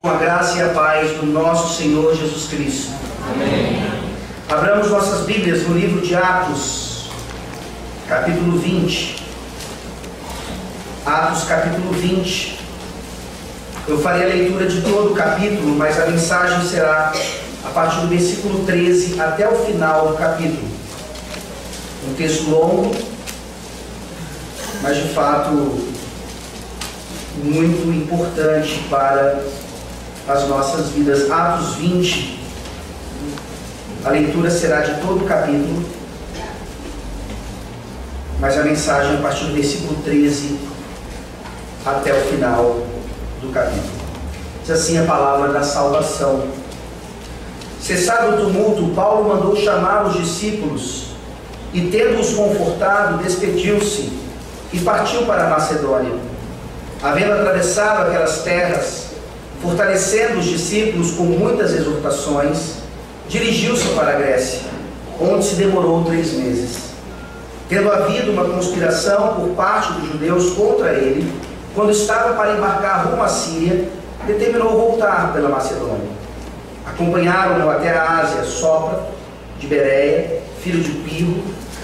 Com a graça e a paz do nosso Senhor Jesus Cristo. Amém. Abramos nossas Bíblias no livro de Atos, capítulo 20. Atos, capítulo 20. Eu farei a leitura de todo o capítulo, mas a mensagem será a partir do versículo 13 até o final do capítulo. Um texto longo, mas de fato muito importante para as nossas vidas. Atos 20, a leitura será de todo o capítulo, mas a mensagem a partir do versículo 13 até o final do capítulo. Diz assim a palavra da salvação. Cessado o tumulto, Paulo mandou chamar os discípulos e, tendo-os confortado, despediu-se e partiu para a Macedônia. Havendo atravessado aquelas terras, fortalecendo os discípulos com muitas exortações, dirigiu-se para a Grécia, onde se demorou 3 meses. Tendo havido uma conspiração por parte dos judeus contra ele, quando estava para embarcar rumo à Síria, determinou voltar pela Macedônia. Acompanharam-no até a Ásia Sópater, de Bereia, filho de Pirro,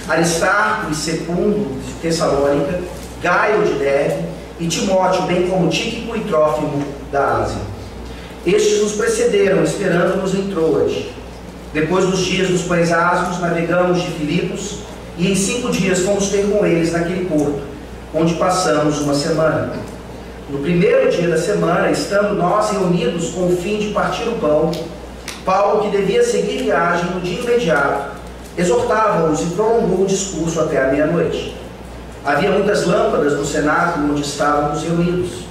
Aristarco e Segundo de Tessalônica, Gaio de Derbe e Timóteo, bem como Tíquico e Trófimo da Ásia. Estes nos precederam, esperando-nos em Troade. Depois dos dias dos pães asmos, navegamos de Filipos e em 5 dias fomos ter com eles naquele porto, onde passamos uma semana. No primeiro dia da semana, estando nós reunidos com o fim de partir o pão, Paulo, que devia seguir viagem no dia imediato, exortava-os e prolongou o discurso até a meia-noite. Havia muitas lâmpadas no cenáculo onde estávamos reunidos.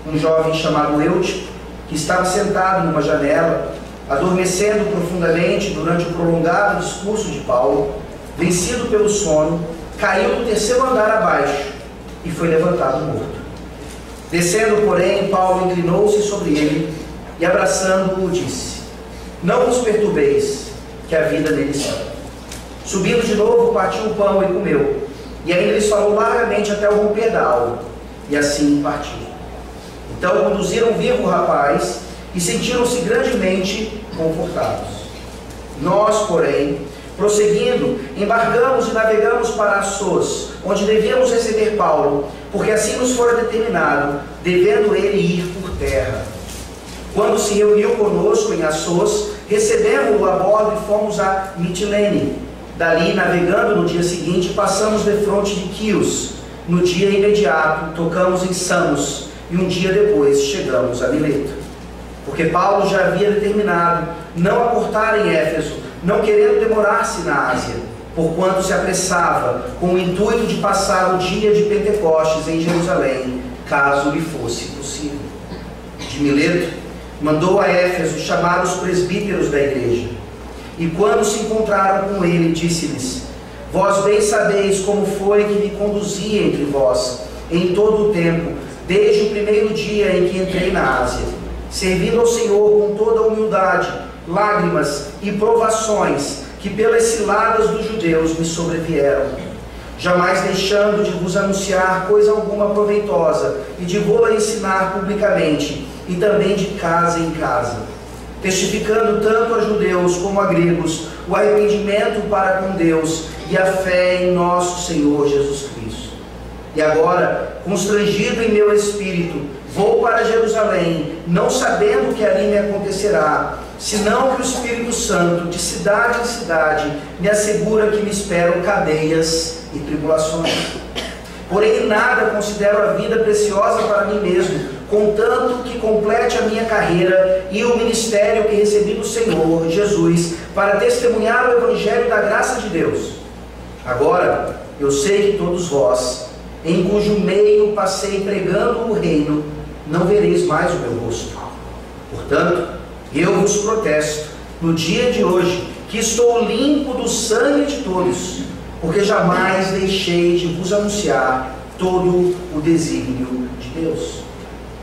Um jovem chamado Eutico, que estava sentado numa janela, adormecendo profundamente durante o prolongado discurso de Paulo, vencido pelo sono, caiu do 3º andar abaixo e foi levantado morto. Descendo, porém, Paulo inclinou-se sobre ele e, abraçando-o, disse: Não vos perturbeis, que a vida nele está. Subindo de novo, partiu o pão e comeu, e ainda lhes falou largamente até o romper da alva, e assim partiu. Então conduziram vivo o rapaz e sentiram-se grandemente confortados. Nós, porém, prosseguindo, embarcamos e navegamos para Assos, onde devíamos receber Paulo, porque assim nos fora determinado, devendo ele ir por terra. Quando se reuniu conosco em Assos, recebemos-o a bordo e fomos a Mitilene. Dali, navegando no dia seguinte, passamos defronte de Quios. No dia imediato, tocamos em Samos, e um dia depois chegamos a Mileto. Porque Paulo já havia determinado não aportar em Éfeso, não querendo demorar-se na Ásia, porquanto se apressava, com o intuito de passar o dia de Pentecostes em Jerusalém, caso lhe fosse possível. De Mileto, mandou a Éfeso chamar os presbíteros da igreja. E quando se encontraram com ele, disse-lhes: Vós bem sabeis como foi que me conduzi entre vós, em todo o tempo, desde o primeiro dia em que entrei na Ásia, servindo ao Senhor com toda a humildade, lágrimas e provações que pelas ciladas dos judeus me sobrevieram, jamais deixando de vos anunciar coisa alguma proveitosa e de vou-la ensinar publicamente e também de casa em casa, testificando tanto a judeus como a gregos o arrependimento para com Deus e a fé em nosso Senhor Jesus Cristo. E agora, constrangido em meu espírito, vou para Jerusalém, não sabendo o que ali me acontecerá, senão que o Espírito Santo, de cidade em cidade, me assegura que me esperam cadeias e tribulações. Porém, nada considero a vida preciosa para mim mesmo, contanto que complete a minha carreira e o ministério que recebi do Senhor Jesus, para testemunhar o Evangelho da graça de Deus. Agora, eu sei que todos vós, em cujo meio passei pregando o reino, não vereis mais o meu rosto. Portanto, eu vos protesto, no dia de hoje, que estou limpo do sangue de todos, porque jamais deixei de vos anunciar todo o desígnio de Deus.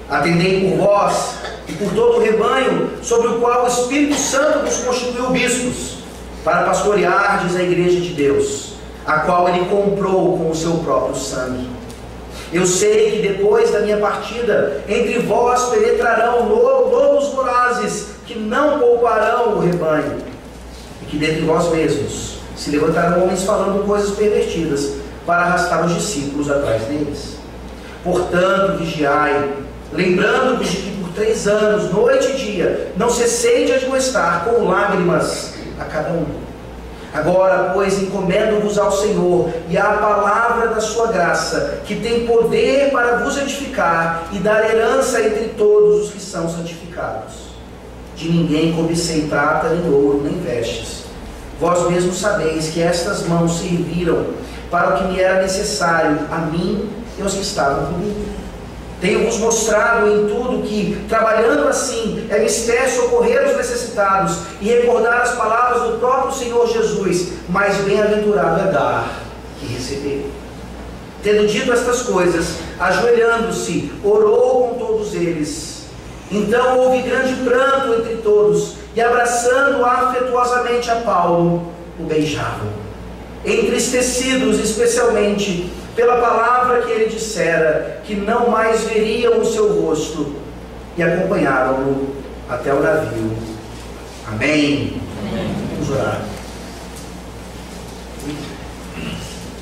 Atendei por vós e por todo o rebanho, sobre o qual o Espírito Santo vos constituiu bispos, para pastoreardes a igreja de Deus, a qual ele comprou com o seu próprio sangue. Eu sei que depois da minha partida, entre vós penetrarão lobos dentre vós mesmos se levantaram homens falando coisas pervertidas para arrastar os discípulos atrás deles. Portanto, vigiai, lembrando-vos de que por 3 anos, noite e dia, não cessei de admoestar com lágrimas a cada um. Agora, pois, encomendo-vos ao Senhor e à palavra da sua graça, que tem poder para vos edificar e dar herança entre todos os que são santificados. De ninguém cobicei prata, nem ouro, nem vestes. Vós mesmos sabeis que estas mãos serviram para o que me era necessário, a mim e aos que estavam comigo. Tenho-vos mostrado em tudo que, trabalhando assim, é mister socorrer os necessitados e recordar as palavras do próprio Senhor Jesus, mais bem-aventurado é dar que receber. Tendo dito estas coisas, ajoelhando-se, orou com todos eles. Então houve grande pranto entre todos, e abraçando afetuosamente a Paulo, o beijavam, entristecidos especialmente pela palavra que ele dissera, que não mais veriam o seu rosto, e acompanharam-no até o navio. Amém. Vamos orar.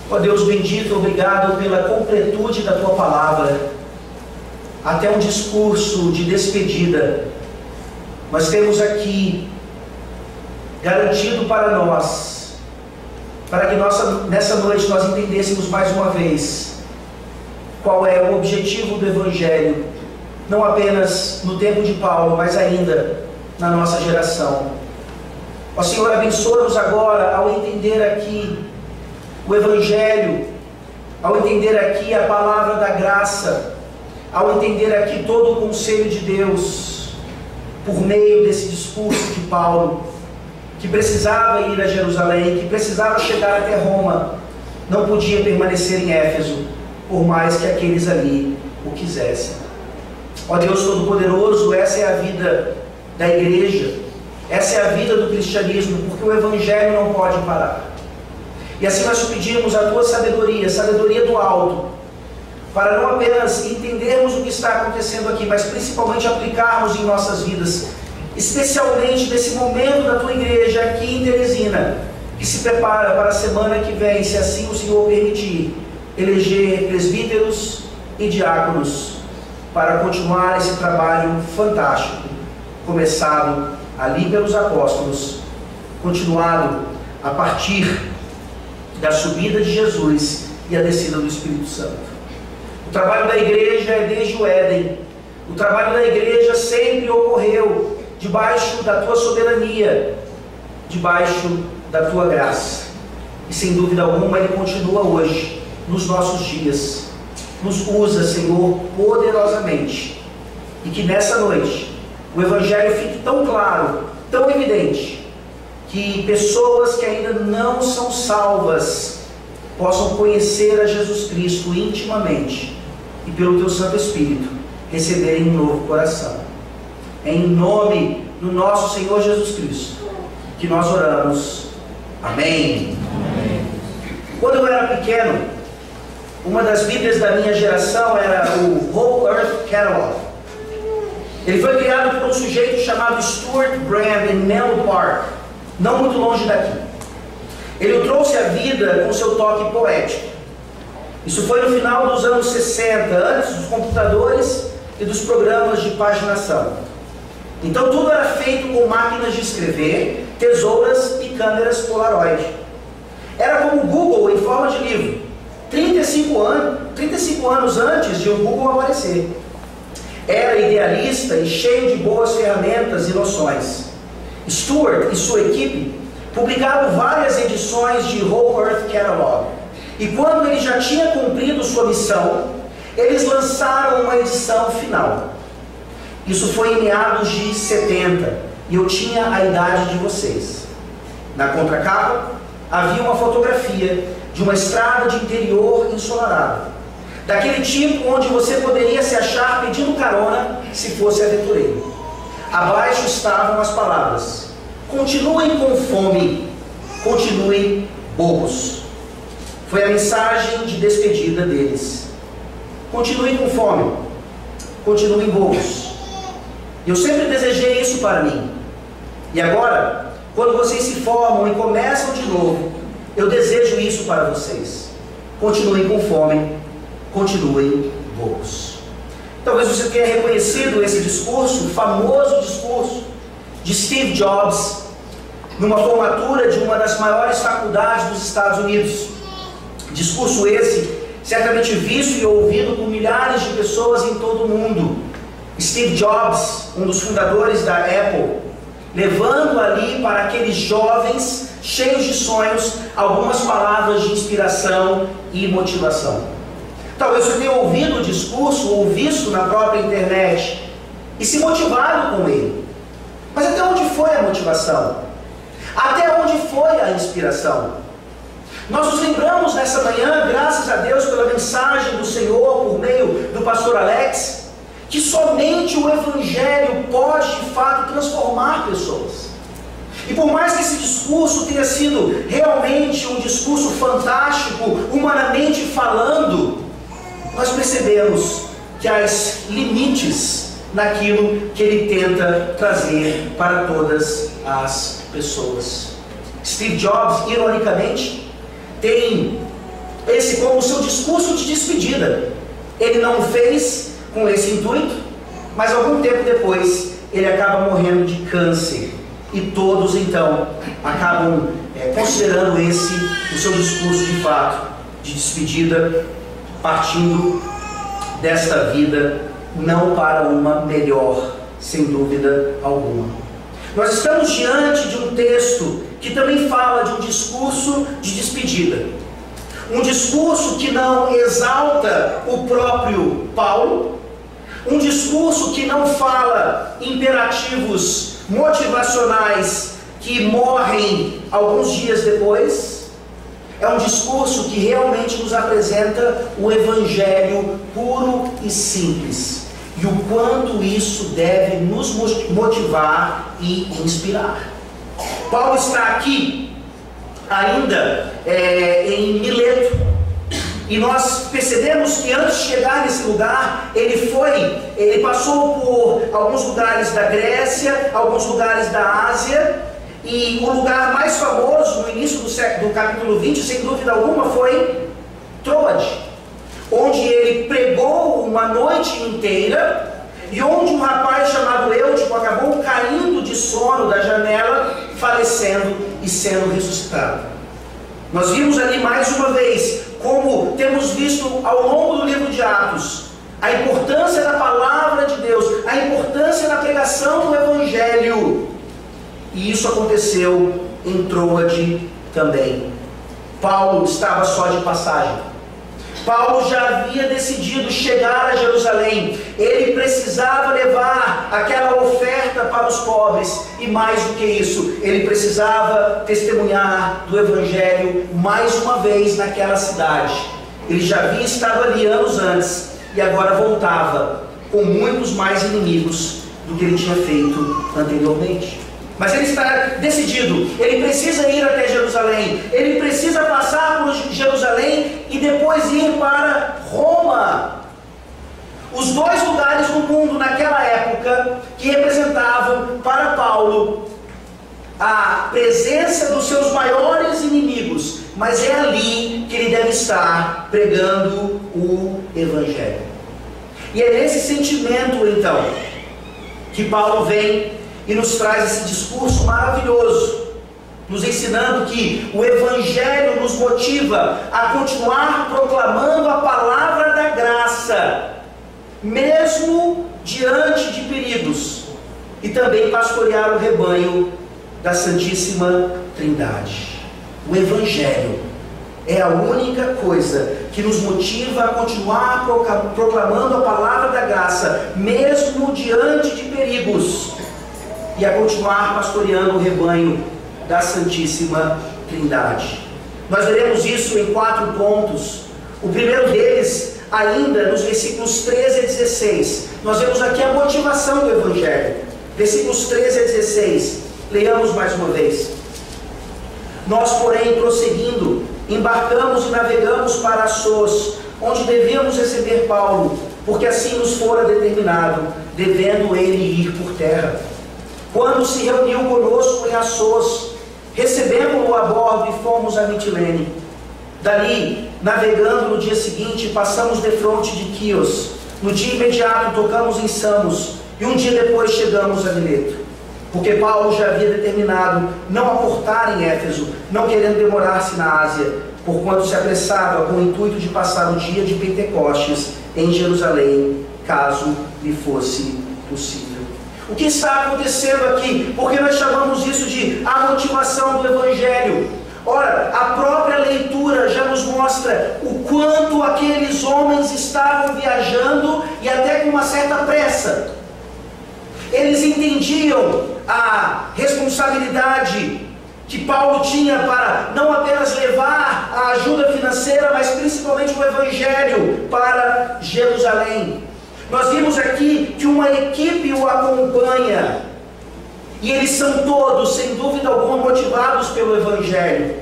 Ó Deus bendito, obrigado pela completude da tua palavra, até um discurso de despedida. Nós temos aqui garantido para nós, para que nessa noite nós entendêssemos mais uma vez qual é o objetivo do Evangelho, não apenas no tempo de Paulo, mas ainda na nossa geração. Ó Senhor, abençoa-nos agora ao entender aqui o Evangelho, ao entender aqui a palavra da graça, ao entender aqui todo o conselho de Deus, por meio desse discurso de Paulo, que precisava ir a Jerusalém, que precisava chegar até Roma, não podia permanecer em Éfeso, por mais que aqueles ali o quisessem. Ó Deus Todo-Poderoso, essa é a vida da igreja, essa é a vida do cristianismo, porque o Evangelho não pode parar. E assim nós pedimos a tua sabedoria, sabedoria do alto, para não apenas entendermos o que está acontecendo aqui, mas principalmente aplicarmos em nossas vidas, especialmente nesse momento da tua igreja aqui em Teresina, que se prepara para a semana que vem, se assim o Senhor permitir, eleger presbíteros e diáconos para continuar esse trabalho fantástico, começado ali pelos apóstolos, continuado a partir da subida de Jesus e a descida do Espírito Santo. O trabalho da igreja é desde o Éden. O trabalho da igreja sempre ocorreu debaixo da tua soberania, debaixo da tua graça. E sem dúvida alguma ele continua hoje, nos nossos dias. Nos usa, Senhor, poderosamente. E que nessa noite o Evangelho fique tão claro, tão evidente, que pessoas que ainda não são salvas possam conhecer a Jesus Cristo intimamente e pelo teu Santo Espírito receberem um novo coração. É em nome do nosso Senhor Jesus Cristo que nós oramos. Amém. Amém. Quando eu era pequeno, uma das Bíblias da minha geração era o Whole Earth Catalog. Ele foi criado por um sujeito chamado Stuart Brand em Menlo Park, não muito longe daqui. Ele o trouxe à vida com seu toque poético. Isso foi no final dos anos 60, antes dos computadores e dos programas de paginação. Então tudo era feito com máquinas de escrever, tesouras e câmeras Polaroid. Era como o Google em forma de livro, 35 anos antes de o Google aparecer. Era idealista e cheio de boas ferramentas e noções. Stuart e sua equipe publicaram várias edições de Whole Earth Catalog. E quando ele já tinha cumprido sua missão, eles lançaram uma edição final. Isso foi em meados de 70, e eu tinha a idade de vocês. Na contracapa havia uma fotografia de uma estrada de interior ensolarada, daquele tipo onde você poderia se achar pedindo carona se fosse aventureiro. Abaixo estavam as palavras: continuem com fome, continuem bobos. Foi a mensagem de despedida deles. Continuem com fome, continuem bobos. Eu sempre desejei isso para mim. E agora, quando vocês se formam e começam de novo, eu desejo isso para vocês. Continuem com fome, continuem bons. Talvez você tenha reconhecido esse discurso, o famoso discurso de Steve Jobs, numa formatura de uma das maiores faculdades dos Estados Unidos. Discurso esse, certamente visto e ouvido por milhares de pessoas em todo o mundo. Steve Jobs, um dos fundadores da Apple, levando ali para aqueles jovens cheios de sonhos algumas palavras de inspiração e motivação. Talvez você tenha ouvido o discurso ou visto na própria internet e se motivado com ele. Mas até onde foi a motivação? Até onde foi a inspiração? Nós nos lembramos nessa manhã, graças a Deus pela mensagem do Senhor por meio do pastor Alex, que somente o Evangelho pode de fato transformar pessoas. E por mais que esse discurso tenha sido realmente um discurso fantástico, humanamente falando, nós percebemos que há limites naquilo que ele tenta trazer para todas as pessoas. Steve Jobs, ironicamente, tem esse como seu discurso de despedida. Ele não o fez com esse intuito, mas algum tempo depois ele acaba morrendo de câncer. E todos então acabam considerando esse o seu discurso de fato de despedida, partindo desta vida não para uma melhor, sem dúvida alguma. Nós estamos diante de um texto que também fala de um discurso de despedida, um discurso que não exalta o próprio Paulo, um discurso que não fala imperativos motivacionais que morrem alguns dias depois. É um discurso que realmente nos apresenta o Evangelho puro e simples, e o quanto isso deve nos motivar e inspirar. Paulo está aqui ainda em Mileto, e nós percebemos que antes de chegar nesse lugar, ele passou por alguns lugares da Grécia, alguns lugares da Ásia, e o lugar mais famoso no início do capítulo 20, sem dúvida alguma, foi Troade, onde ele pregou uma noite inteira, e onde um rapaz chamado Eutico acabou caindo de sono da janela, falecendo e sendo ressuscitado. Nós vimos ali mais uma vez, como temos visto ao longo do livro de Atos, a importância da palavra de Deus, a importância da pregação do Evangelho. E isso aconteceu em Troade também. Paulo estava só de passagem. Paulo já havia decidido chegar a Jerusalém. Ele precisava levar aquela oferta para os pobres. E mais do que isso, ele precisava testemunhar do Evangelho mais uma vez naquela cidade. Ele já havia estado ali anos antes e agora voltava com muitos mais inimigos do que ele tinha feito anteriormente. Mas ele está decidido, ele precisa ir até Jerusalém, ele precisa passar por Jerusalém e depois ir para Roma. Os dois lugares no mundo naquela época que representavam para Paulo a presença dos seus maiores inimigos, mas é ali que ele deve estar pregando o Evangelho. E é nesse sentimento então que Paulo vem e nos traz esse discurso maravilhoso, nos ensinando que o Evangelho nos motiva a continuar proclamando a palavra da graça, mesmo diante de perigos, e também pastorear o rebanho da Santíssima Trindade. O Evangelho é a única coisa que nos motiva a continuar proclamando a palavra da graça, mesmo diante de perigos, e a continuar pastoreando o rebanho da Santíssima Trindade. Nós veremos isso em 4 pontos. O primeiro deles, ainda nos versículos 13 a 16, nós vemos aqui a motivação do Evangelho. Versículos 13 a 16, leiamos mais uma vez. Nós, porém, prosseguindo, embarcamos e navegamos para Assos, onde devíamos receber Paulo, porque assim nos fora determinado, devendo ele ir por terra. quando se reuniu conosco em Assos, recebemos-o a bordo e fomos a Mitilene. Dali, navegando no dia seguinte, passamos defronte de Quios. No dia imediato tocamos em Samos, e um dia depois chegamos a Mileto, porque Paulo já havia determinado não aportar em Éfeso, não querendo demorar-se na Ásia, porquanto se apressava com o intuito de passar o dia de Pentecostes em Jerusalém, caso lhe fosse possível. O que está acontecendo aqui? Porque nós chamamos isso de a motivação do Evangelho. Ora, a própria leitura já nos mostra o quanto aqueles homens estavam viajando e até com uma certa pressa. Eles entendiam a responsabilidade que Paulo tinha para não apenas levar a ajuda financeira, mas principalmente o Evangelho para Jerusalém. Nós vimos aqui que uma equipe o acompanha, e eles são todos, sem dúvida alguma, motivados pelo Evangelho,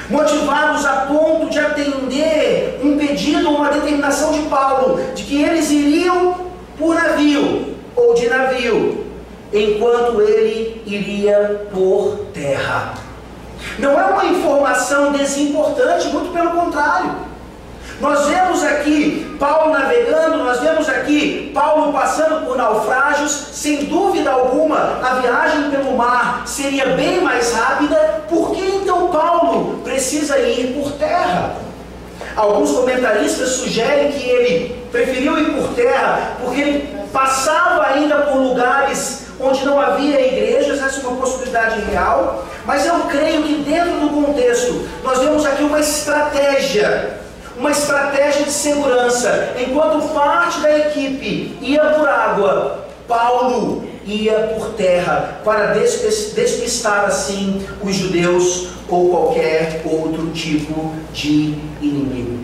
motivados a ponto de atender um pedido, uma determinação de Paulo, de que eles iriam por navio, ou de navio, enquanto ele iria por terra. Não é uma informação desimportante, muito pelo contrário. Nós vemos aqui Paulo navegando, nós vemos aqui Paulo passando por naufrágios. Sem dúvida alguma, a viagem pelo mar seria bem mais rápida. Por que então Paulo precisa ir por terra? Alguns comentaristas sugerem que ele preferiu ir por terra porque ele passava ainda por lugares onde não havia igrejas. Essa é uma possibilidade real, mas eu creio que dentro do contexto nós vemos aqui uma estratégia de segurança. Enquanto parte da equipe ia por água, Paulo ia por terra, para despistar assim os judeus ou qualquer outro tipo de inimigo.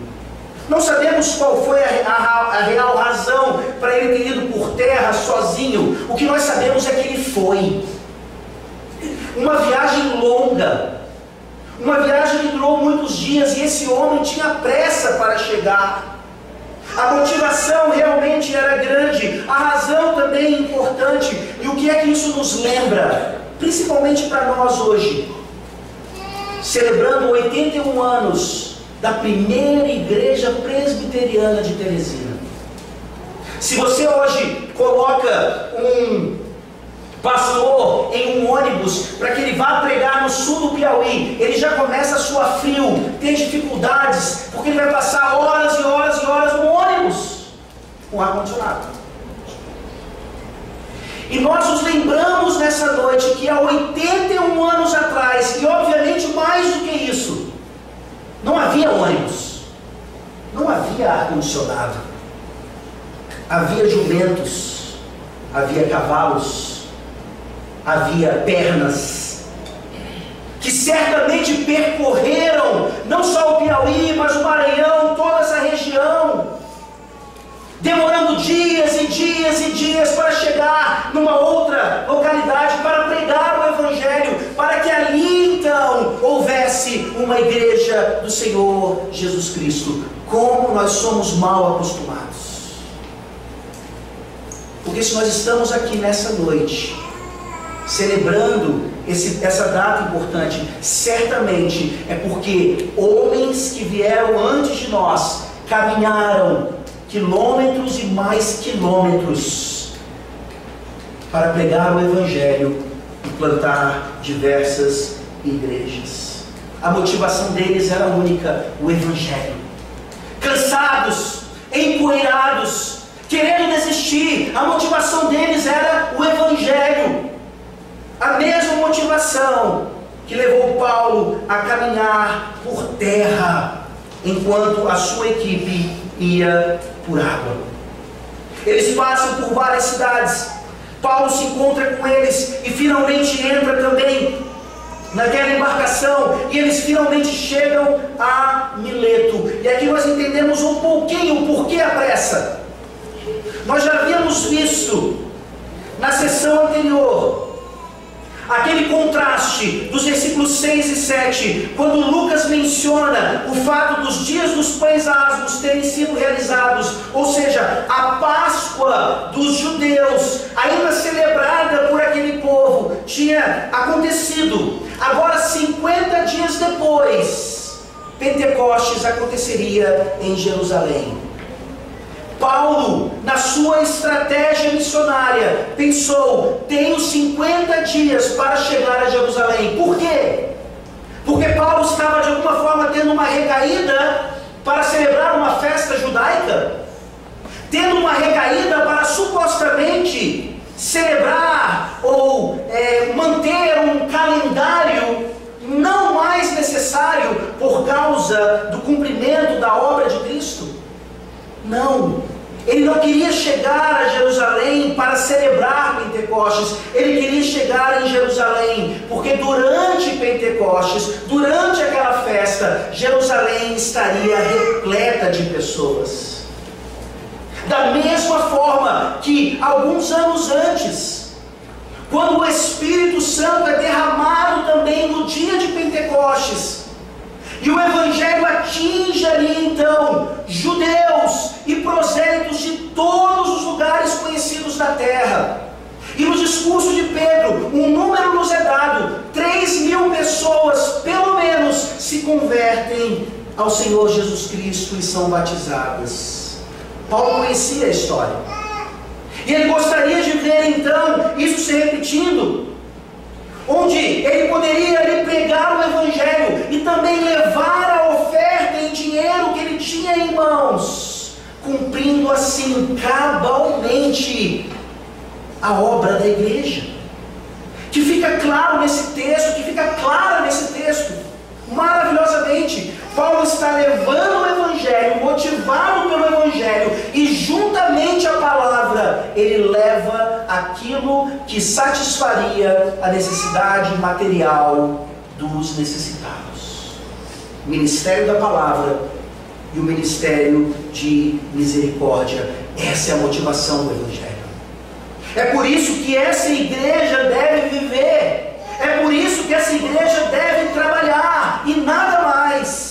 Não sabemos qual foi a real razão para ele ter ido por terra sozinho. O que nós sabemos é que ele foi. Uma viagem longa, uma viagem que durou muitos dias, e esse homem tinha pressa para chegar. A motivação realmente era grande, a razão também importante. E o que é que isso nos lembra? Principalmente para nós hoje, celebrando 81 anos da primeira igreja presbiteriana de Teresina. Se você hoje coloca um pastor em um ônibus para que ele vá pregar no sul do Piauí, ele já começa a suar frio, tem dificuldades, porque ele vai passar horas e horas e horas no ônibus com ar-condicionado. E nós nos lembramos nessa noite que há 81 anos atrás, e obviamente mais do que isso, não havia ônibus, não havia ar-condicionado, havia jumentos, havia cavalos, havia pernas, que certamente percorreram não só o Piauí, mas o Maranhão, toda essa região, demorando dias e dias e dias para chegar numa outra localidade, para pregar o Evangelho, para que ali então houvesse uma igreja do Senhor Jesus Cristo. Como nós somos mal acostumados. Porque se nós estamos aqui nessa noite, celebrando essa data importante, certamente é porque homens que vieram antes de nós caminharam quilômetros e mais quilômetros para pregar o Evangelho e plantar diversas igrejas. A motivação deles era única: o Evangelho. Cansados, empoeirados, querendo desistir, a motivação deles era o Evangelho. A mesma motivação que levou Paulo a caminhar por terra, enquanto a sua equipe ia por água. Eles passam por várias cidades. Paulo se encontra com eles e finalmente entra também naquela embarcação, e eles finalmente chegam a Mileto. E aqui nós entendemos um pouquinho por que a pressa. Nós já havíamos visto na sessão anterior aquele contraste dos versículos 6 e 7, quando Lucas menciona o fato dos dias dos pães asmos terem sido realizados, ou seja, a Páscoa dos judeus, ainda celebrada por aquele povo, tinha acontecido. Agora, 50 dias depois, Pentecostes aconteceria em Jerusalém. Paulo, na sua estratégia missionária, pensou: tenho 50 dias para chegar a Jerusalém. Por quê? Porque Paulo estava de alguma forma tendo uma recaída para celebrar uma festa judaica, tendo uma recaída para supostamente celebrar ou manter um calendário não mais necessário por causa do cumprimento da obra de Cristo. Não, ele não queria chegar a Jerusalém para celebrar Pentecostes, ele queria chegar em Jerusalém, porque durante Pentecostes, durante aquela festa, Jerusalém estaria repleta de pessoas. Da mesma forma que alguns anos antes, quando o Espírito Santo é derramado também no dia de Pentecostes, e o Evangelho atinge ali então judeus e prosélitos de todos os lugares conhecidos da terra. E no discurso de Pedro, um número nos é dado: 3.000 pessoas, pelo menos, se convertem ao Senhor Jesus Cristo e são batizadas. Paulo conhecia a história. E ele gostaria de ver então isso se repetindo, onde ele poderia ali pregar o Evangelho e também levar a oferta em dinheiro que ele tinha em mãos, cumprindo assim cabalmente a obra da igreja. Que fica claro nesse texto, que fica clara nesse texto, maravilhosamente. Paulo está levando o Evangelho, motivado pelo Evangelho, e juntamente à palavra, ele leva aquilo que satisfaria a necessidade material dos necessitados. O ministério da palavra e o ministério de misericórdia. Essa é a motivação do Evangelho. É por isso que essa igreja deve viver. É por isso que essa igreja deve trabalhar e nada mais.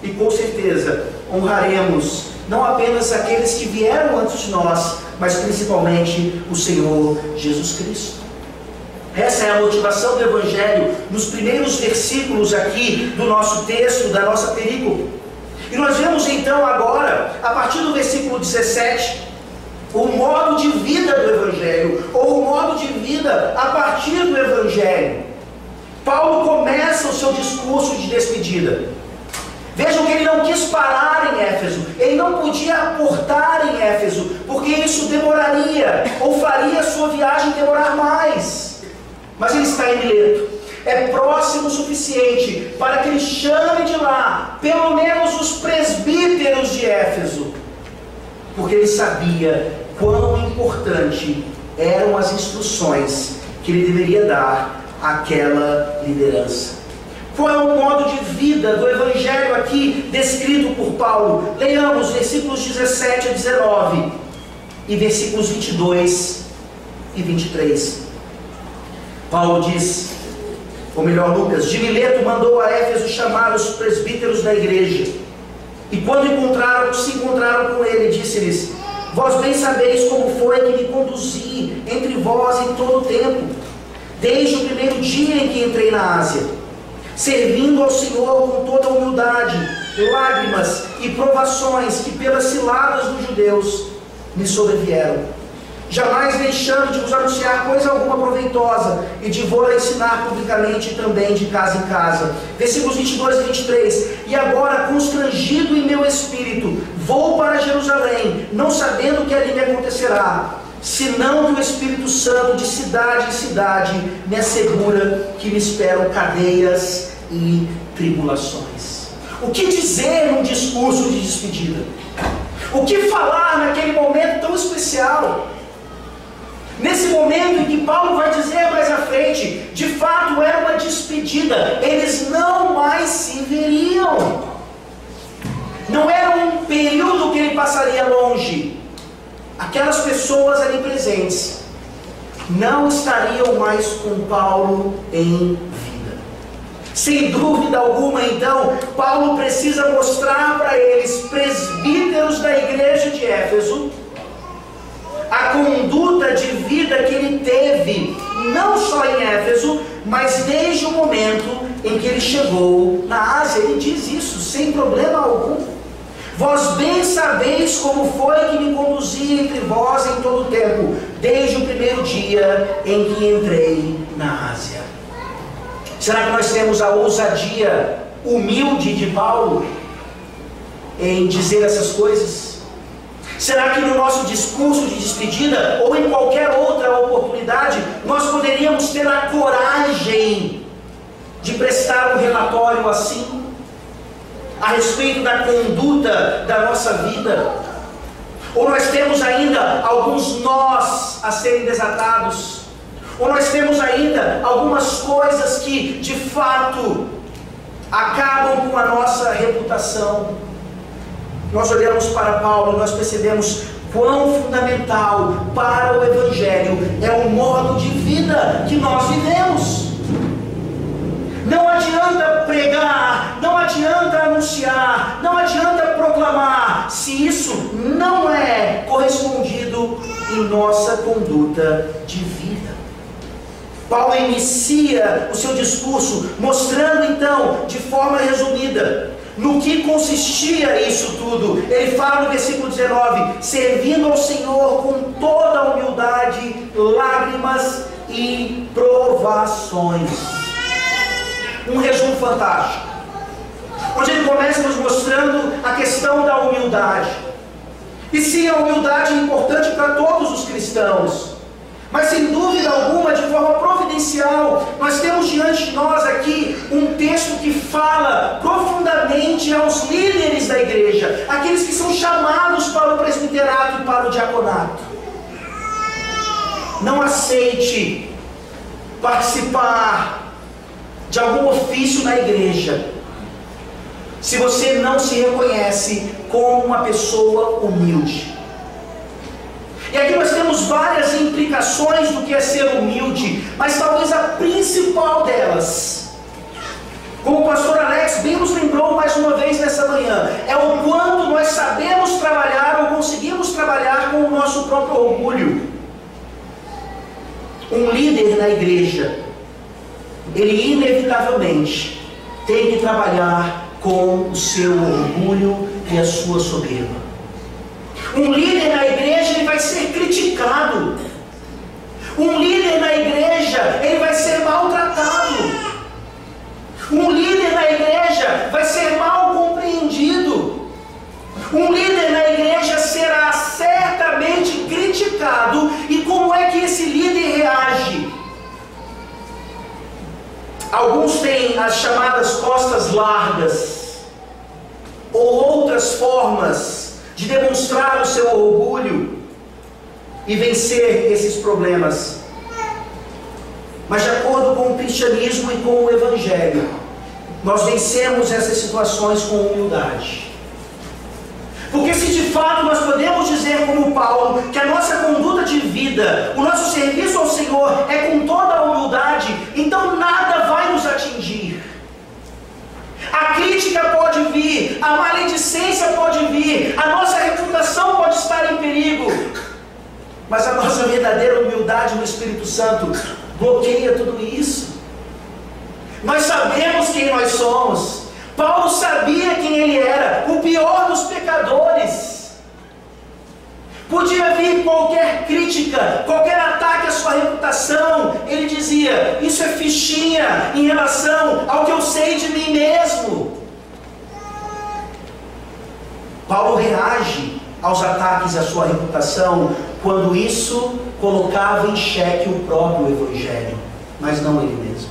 E com certeza honraremos não apenas aqueles que vieram antes de nós, mas principalmente o Senhor Jesus Cristo. Essa é a motivação do Evangelho nos primeiros versículos aqui do nosso texto, da nossa perícope. E nós vemos então agora, a partir do versículo 17, o modo de vida do Evangelho, ou o modo de vida a partir do Evangelho. Paulo começa o seu discurso de despedida. Vejam que ele não quis parar em Éfeso, ele não podia aportar em Éfeso, porque isso demoraria, ou faria a sua viagem demorar mais. Mas ele está em Mileto, é próximo o suficiente para que ele chame de lá, pelo menos os presbíteros de Éfeso, porque ele sabia quão importante eram as instruções que ele deveria dar àquela liderança. Qual é o modo de vida do Evangelho aqui descrito por Paulo? Leiamos versículos 17 a 19 e versículos 22 e 23. Paulo diz, ou melhor, Lucas: de Mileto mandou a Éfeso chamar os presbíteros da igreja. E quando se encontraram com ele, disse-lhes: vós bem sabeis como foi que me conduzi entre vós em todo o tempo, desde o primeiro dia em que entrei na Ásia, servindo ao Senhor com toda a humildade, lágrimas e provações que pelas ciladas dos judeus me sobrevieram, jamais deixando de vos anunciar coisa alguma proveitosa e de vos ensinar publicamente também de casa em casa. Versículos 22 e 23. E agora, constrangido em meu espírito, vou para Jerusalém, não sabendo o que ali me acontecerá, senão que o Espírito Santo de cidade em cidade me assegura que me esperam cadeias e tribulações. O que dizer num discurso de despedida? O que falar naquele momento tão especial? Nesse momento em que Paulo vai dizer mais à frente, de fato era uma despedida, eles não mais se veriam. Não era um período que ele passaria longe. Aquelas pessoas ali presentes não estariam mais com Paulo em vida. Sem dúvida alguma, então, Paulo precisa mostrar para eles, presbíteros da igreja de Éfeso, a conduta de vida que ele teve, não só mas desde o momento em que ele chegou na Ásia, ele diz isso sem problema algum. Vós bem sabeis como foi que me conduzi entre vós em todo o tempo, desde o primeiro dia em que entrei na Ásia. Será que nós temos a ousadia humilde de Paulo em dizer essas coisas? Será que no nosso discurso de despedida ou em qualquer outra oportunidade nós poderíamos ter a coragem de prestar um relatório assim a respeito da conduta da nossa vida? Ou nós temos ainda alguns nós a serem desatados? Ou nós temos ainda algumas coisas que de fato acabam com a nossa reputação? Nós olhamos para Paulo e nós percebemos quão fundamental para o Evangelho é o modo de vida que nós vivemos. Não adianta pregar, não adianta anunciar, não adianta proclamar, se isso não é correspondido em nossa conduta de vida. Paulo inicia o seu discurso mostrando então, de forma resumida, no que consistia isso tudo. Ele fala no versículo 19: servindo ao Senhor com toda a humildade, lágrimas e provações. Um resumo fantástico, onde ele começa nos mostrando a questão da humildade. E sim, a humildade é importante para todos os cristãos, mas sem dúvida alguma, de forma providencial, nós temos diante de nós aqui um texto que fala profundamente aos líderes da igreja, aqueles que são chamados para o presbiterato e para o diaconato. Não aceite participar de algum ofício na igreja se você não se reconhece como uma pessoa humilde. E aqui nós temos várias implicações do que é ser humilde, mas talvez a principal delas, como o pastor Alex bem nos lembrou mais uma vez nessa manhã, é o quanto nós sabemos trabalhar ou conseguimos trabalhar com o nosso próprio orgulho. Um líder na igreja, ele inevitavelmente tem que trabalhar com o seu orgulho e a sua soberba. Um líder na igreja, ele vai ser criticado. Um líder na igreja, ele vai ser maltratado. Um líder na igreja vai ser mal compreendido. Um líder na igreja será certamente criticado. E como é que esse líder reage? Alguns têm as chamadas costas largas, ou outras formas de demonstrar o seu orgulho e vencer esses problemas. Mas de acordo com o cristianismo e com o Evangelho, nós vencemos essas situações com humildade. Porque se de fato nós podemos dizer como Paulo, que a nossa conduta de vida, o nosso serviço ao Senhor é com toda a humildade, então nada vai nos atingir. A crítica pode vir, a maledicência pode vir, a nossa reputação pode estar em perigo, mas a nossa verdadeira humildade no Espírito Santo bloqueia tudo isso. Nós sabemos quem nós somos. Paulo sabia quem ele era, o pior dos pecadores. Podia vir qualquer crítica, qualquer ataque à sua reputação, ele dizia: isso é fichinha em relação ao que eu sei de mim mesmo. Paulo reage aos ataques à sua reputação quando isso colocava em xeque o próprio Evangelho, mas não ele mesmo.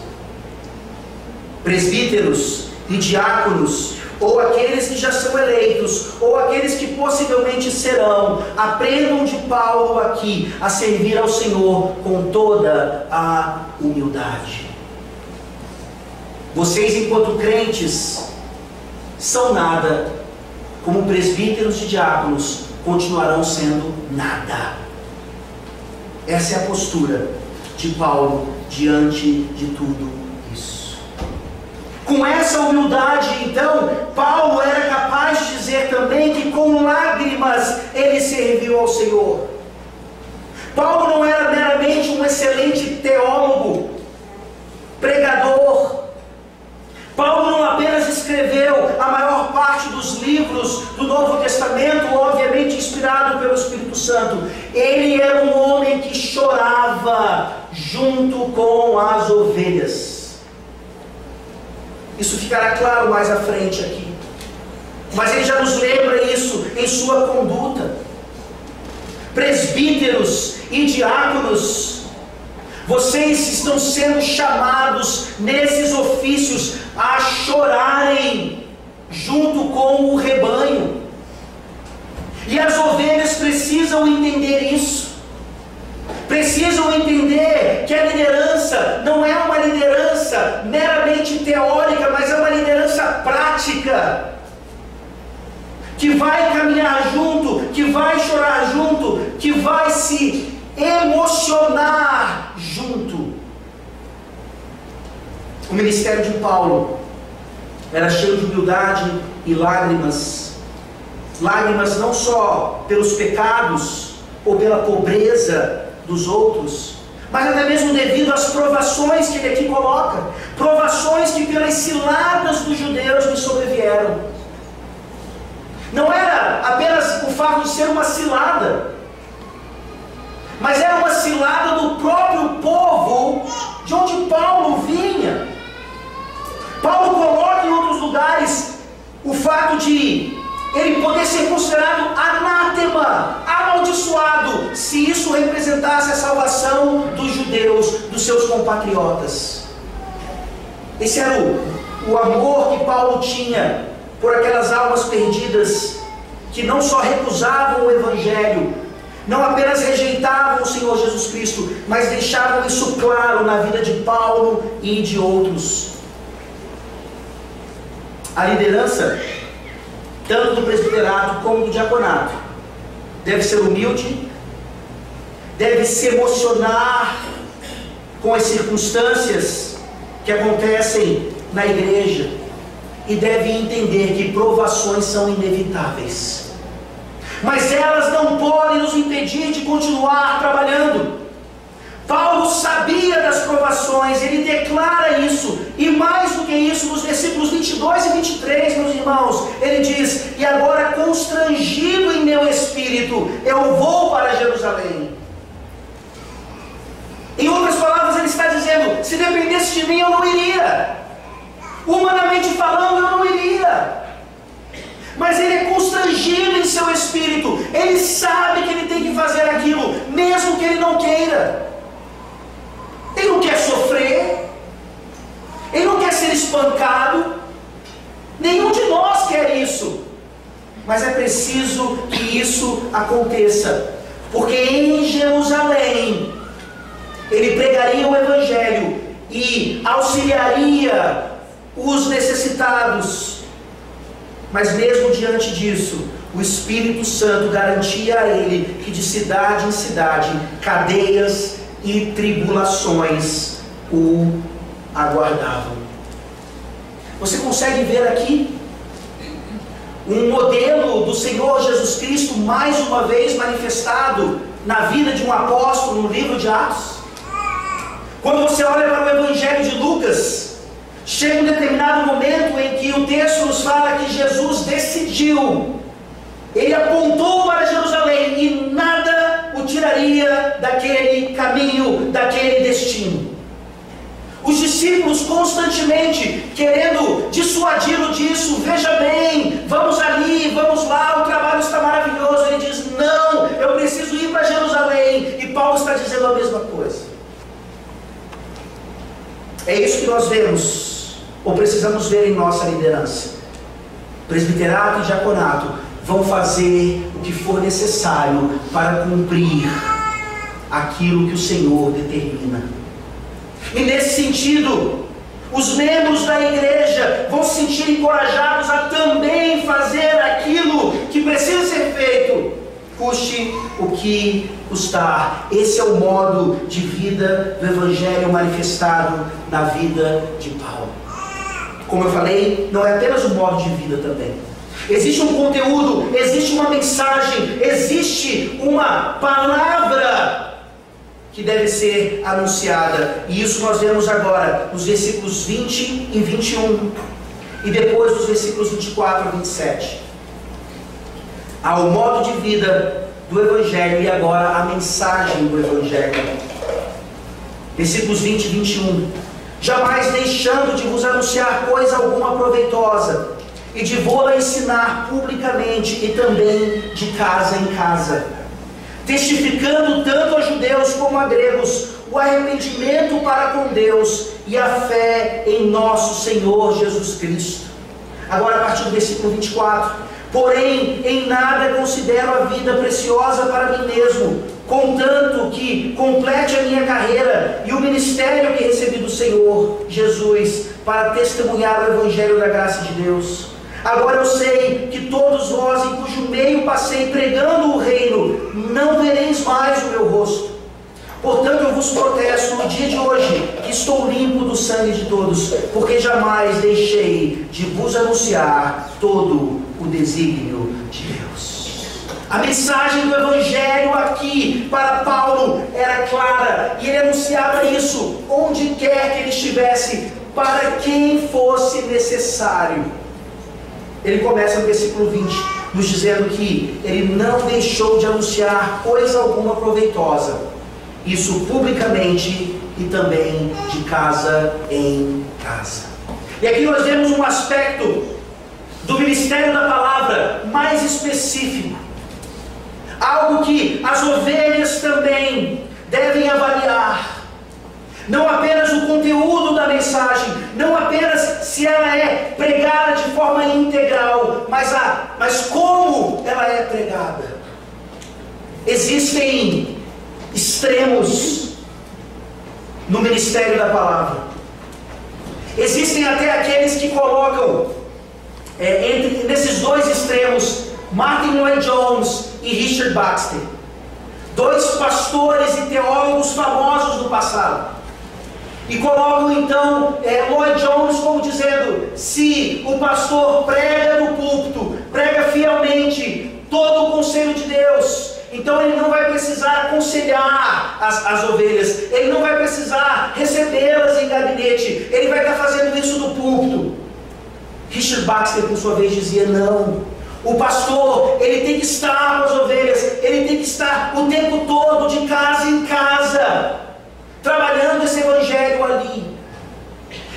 Presbíteros e diáconos, ou aqueles que já são eleitos, ou aqueles que possivelmente serão, aprendam de Paulo aqui a servir ao Senhor com toda a humildade. Vocês, enquanto crentes, são nada, como presbíteros e diáconos continuarão sendo nada. Essa é a postura de Paulo diante de tudo isso. Com essa humildade, então, Paulo era capaz de dizer também que com lágrimas ele serviu ao Senhor. Paulo não era meramente um excelente teólogo, pregador escreveu a maior parte dos livros do Novo Testamento, obviamente inspirado pelo Espírito Santo, ele era um homem que chorava junto com as ovelhas. Isso ficará claro mais à frente aqui. Mas ele já nos lembra isso em sua conduta. Presbíteros e diáconos, vocês estão sendo chamados nesses ofícios a chorarem junto com o rebanho. E as ovelhas precisam entender isso. Precisam entender que a liderança não é uma liderança meramente teórica, mas é uma liderança prática, que vai caminhar junto, que vai chorar junto, que vai se emocionar junto. O ministério de Paulo era cheio de humildade e lágrimas. Lágrimas não só pelos pecados ou pela pobreza dos outros, mas até mesmo devido às provações que ele aqui coloca. Provações que pelas ciladas dos judeus lhe sobrevieram. Não era apenas o fato de ser uma cilada, mas era uma cilada do próprio povo de onde Paulo vinha. Paulo coloca em outros lugares o fato de ele poder ser considerado anátema, amaldiçoado, se isso representasse a salvação dos judeus, dos seus compatriotas. Esse era o amor que Paulo tinha por aquelas almas perdidas, que não só recusavam o Evangelho, não apenas rejeitavam o Senhor Jesus Cristo, mas deixavam isso claro na vida de Paulo e de outros. A liderança, tanto do presbiterato como do diaconato, deve ser humilde, deve se emocionar com as circunstâncias que acontecem na igreja, e deve entender que provações são inevitáveis, mas elas não podem nos impedir de continuar trabalhando. Paulo sabia das provações, ele declara isso, e mais do que isso, nos versículos 22 e 23, meus irmãos, ele diz: e agora, constrangido em meu espírito, eu vou para Jerusalém. Em outras palavras, ele está dizendo: se dependesse de mim, eu não iria. Humanamente falando, eu não iria. Mas ele é constrangido em seu espírito, ele sabe que ele tem que fazer aquilo, mesmo que ele não queira. Ele não quer sofrer, ele não quer ser espancado, nenhum de nós quer isso, mas é preciso que isso aconteça, porque em Jerusalém ele pregaria o Evangelho e auxiliaria os necessitados, mas mesmo diante disso, o Espírito Santo garantia a ele que de cidade em cidade, cadeias e tribulações o aguardavam. Você consegue ver aqui um modelo do Senhor Jesus Cristo mais uma vez manifestado na vida de um apóstolo no livro de Atos? Quando você olha para o Evangelho de Lucas, chega um determinado momento em que o texto nos fala que Jesus decidiu, ele apontou para Jerusalém e nada o tiraria daquele caminho, daquele destino. Os discípulos constantemente querendo dissuadi-lo disso: veja bem, vamos ali, vamos lá, o trabalho está maravilhoso. Ele diz: não, eu preciso ir para Jerusalém. E Paulo está dizendo a mesma coisa. É isso que nós vemos, ou precisamos ver em nossa liderança. Presbiterato e diaconato vão fazer o que for necessário para cumprir aquilo que o Senhor determina. E nesse sentido, os membros da igreja vão se sentir encorajados a também fazer aquilo que precisa ser feito, custe o que custar. Esse é o modo de vida do Evangelho manifestado na vida de Paulo. Como eu falei, não é apenas um modo de vida também. Existe um conteúdo, existe uma mensagem, existe uma palavra que deve ser anunciada. E isso nós vemos agora nos versículos 20 e 21. e depois dos versículos 24 a 27. Ao modo de vida do Evangelho e agora a mensagem do Evangelho. Versículos 20 e 21. Jamais deixando de vos anunciar coisa alguma proveitosa, e de vô-la ensinar publicamente e também de casa em casa, testificando tanto a judeus como a gregos o arrependimento para com Deus e a fé em nosso Senhor Jesus Cristo. Agora a partir do versículo 24. Porém, em nada considero a vida preciosa para mim mesmo, contanto que complete a minha carreira e o ministério que recebi do Senhor Jesus, para testemunhar o Evangelho da graça de Deus. Agora eu sei que todos vós, em cujo meio passei pregando o reino, não vereis mais o meu rosto. Portanto eu vos protesto no dia de hoje, que estou limpo do sangue de todos, porque jamais deixei de vos anunciar todo o desígnio de Deus. A mensagem do Evangelho aqui para Paulo era clara, e ele anunciava isso onde quer que ele estivesse, para quem fosse necessário. Ele começa no versículo 20, nos dizendo que ele não deixou de anunciar coisa alguma proveitosa, isso publicamente e também de casa em casa. E aqui nós vemos um aspecto do ministério da palavra mais específico, algo que as ovelhas também devem avaliar. Não apenas o conteúdo da mensagem, não apenas se ela é pregada de forma integral, mas como ela é pregada. Existem extremos no ministério da palavra. Existem até aqueles que colocam nesses dois extremos Martin Lloyd-Jones e Richard Baxter, dois pastores e teólogos famosos do passado. E colocam então Lloyd-Jones como dizendo: se o pastor prega no púlpito, prega fielmente todo o conselho de Deus, então ele não vai precisar aconselhar as ovelhas, ele não vai precisar recebê-las em gabinete, ele vai estar fazendo isso no púlpito. Richard Baxter, por sua vez, dizia: não, o pastor, ele tem que estar com as ovelhas, ele tem que estar o tempo todo, de casa em casa, trabalhando esse evangelho ali.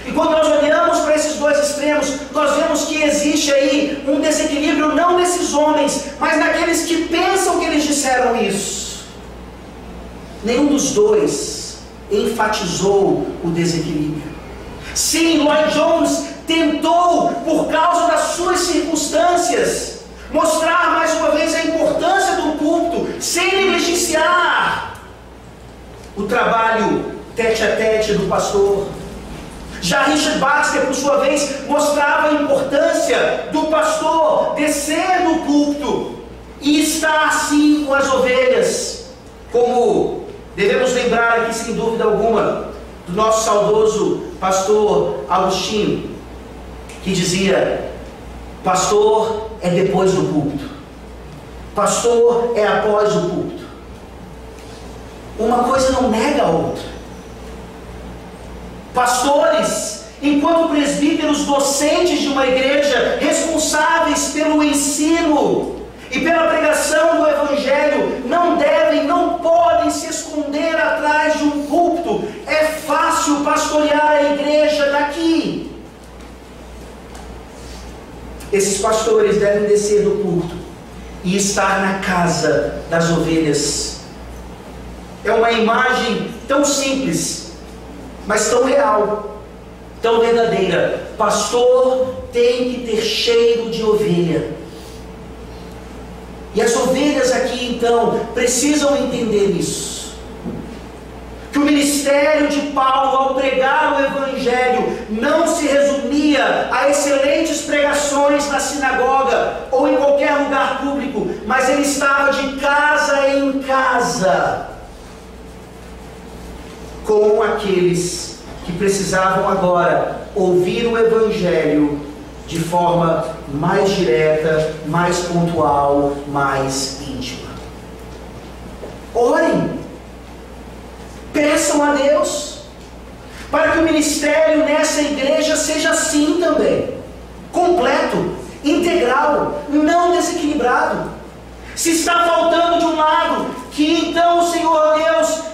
E quando nós olhamos para esses dois extremos, nós vemos que existe aí um desequilíbrio, não nesses homens, mas naqueles que pensam que eles disseram isso. Nenhum dos dois enfatizou o desequilíbrio. Sim, Lloyd-Jones tentou, por causa das suas circunstâncias, mostrar mais uma vez a importância do culto, sem negligenciar o trabalho tete a tete do pastor. Já Richard Baxter, por sua vez, mostrava a importância do pastor descer no púlpito e estar assim com as ovelhas, como devemos lembrar aqui sem dúvida alguma do nosso saudoso pastor Agostinho, que dizia: pastor é depois do púlpito, pastor é após o púlpito. Uma coisa não nega a outra. Pastores, enquanto presbíteros docentes de uma igreja, responsáveis pelo ensino e pela pregação do Evangelho, não devem, não podem se esconder atrás de um púlpito. É fácil pastorear a igreja daqui. Esses pastores devem descer do púlpito e estar na casa das ovelhas. É uma imagem tão simples, mas tão real, tão verdadeira. Pastor tem que ter cheiro de ovelha. E as ovelhas aqui então precisam entender isso, que o ministério de Paulo ao pregar o Evangelho não se resumia a excelentes pregações na sinagoga ou em qualquer lugar público, mas ele estava de casa em casa com aqueles que precisavam agora ouvir o Evangelho de forma mais direta, mais pontual, mais íntima. Orem, peçam a Deus para que o ministério nessa igreja seja assim também. completo, integral, não desequilibrado. Se está faltando de um lado, que então o Senhor Deus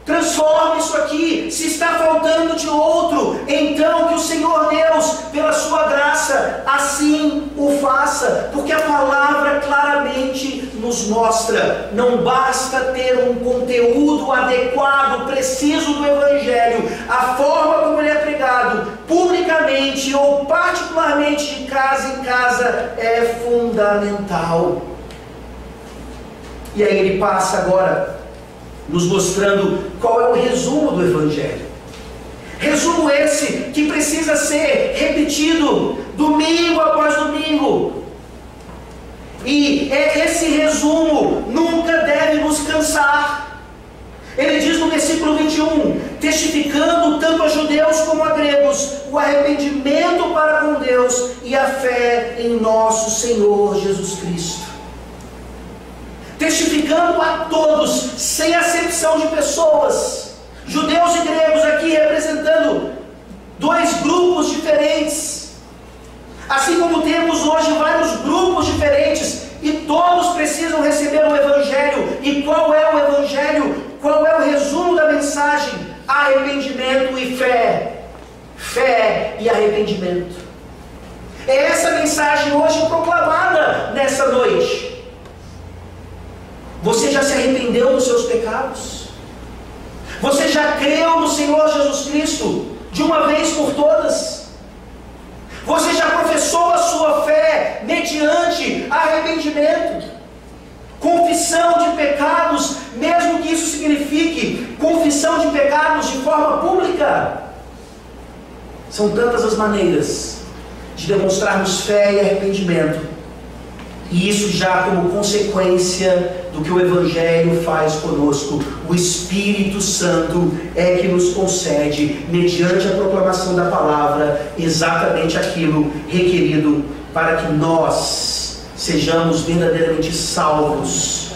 transforme isso aqui. Se está faltando de outro, então que o Senhor Deus, pela sua graça, assim o faça, porque a palavra claramente nos mostra, não basta ter um conteúdo adequado, preciso do Evangelho, a forma como ele é pregado, publicamente ou particularmente de casa em casa, é fundamental. E aí ele passa agora nos mostrando qual é o resumo do Evangelho. Resumo esse que precisa ser repetido domingo após domingo. E esse resumo nunca deve nos cansar. Ele diz no versículo 21, testificando tanto a judeus como a gregos o arrependimento para com Deus e a fé em nosso Senhor Jesus Cristo. Testificando a todos, sem acepção de pessoas, judeus e gregos aqui representando dois grupos diferentes, assim como temos hoje vários grupos diferentes, e todos precisam receber o Evangelho. E qual é o Evangelho? Qual é o resumo da mensagem? Arrependimento e fé. Fé e arrependimento. É essa mensagem hoje proclamada nessa noite. Você já se arrependeu dos seus pecados? Você já creu no Senhor Jesus Cristo de uma vez por todas? Você já professou a sua fé mediante arrependimento? Confissão de pecados, mesmo que isso signifique confissão de pecados de forma pública. São tantas as maneiras de demonstrarmos fé e arrependimento. E isso já como consequência do que o Evangelho faz conosco. O Espírito Santo é que nos concede, mediante a proclamação da palavra, exatamente aquilo requerido para que nós sejamos verdadeiramente salvos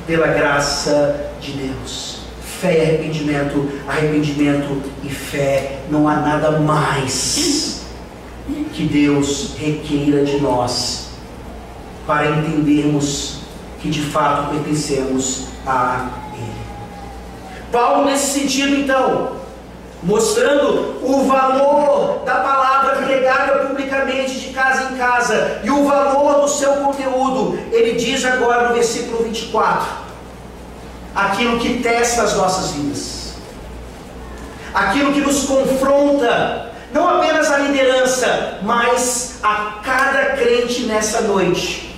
pela graça de Deus. Fé e arrependimento, arrependimento e fé. Não há nada mais que Deus requeira de nós para entendermos que de fato pertencemos a Ele. Paulo, nesse sentido, então, mostrando o valor da palavra pregada publicamente de casa em casa e o valor do seu conteúdo, ele diz agora no versículo 24, aquilo que testa as nossas vidas, aquilo que nos confronta, não apenas a liderança, mas a cada crente nessa noite.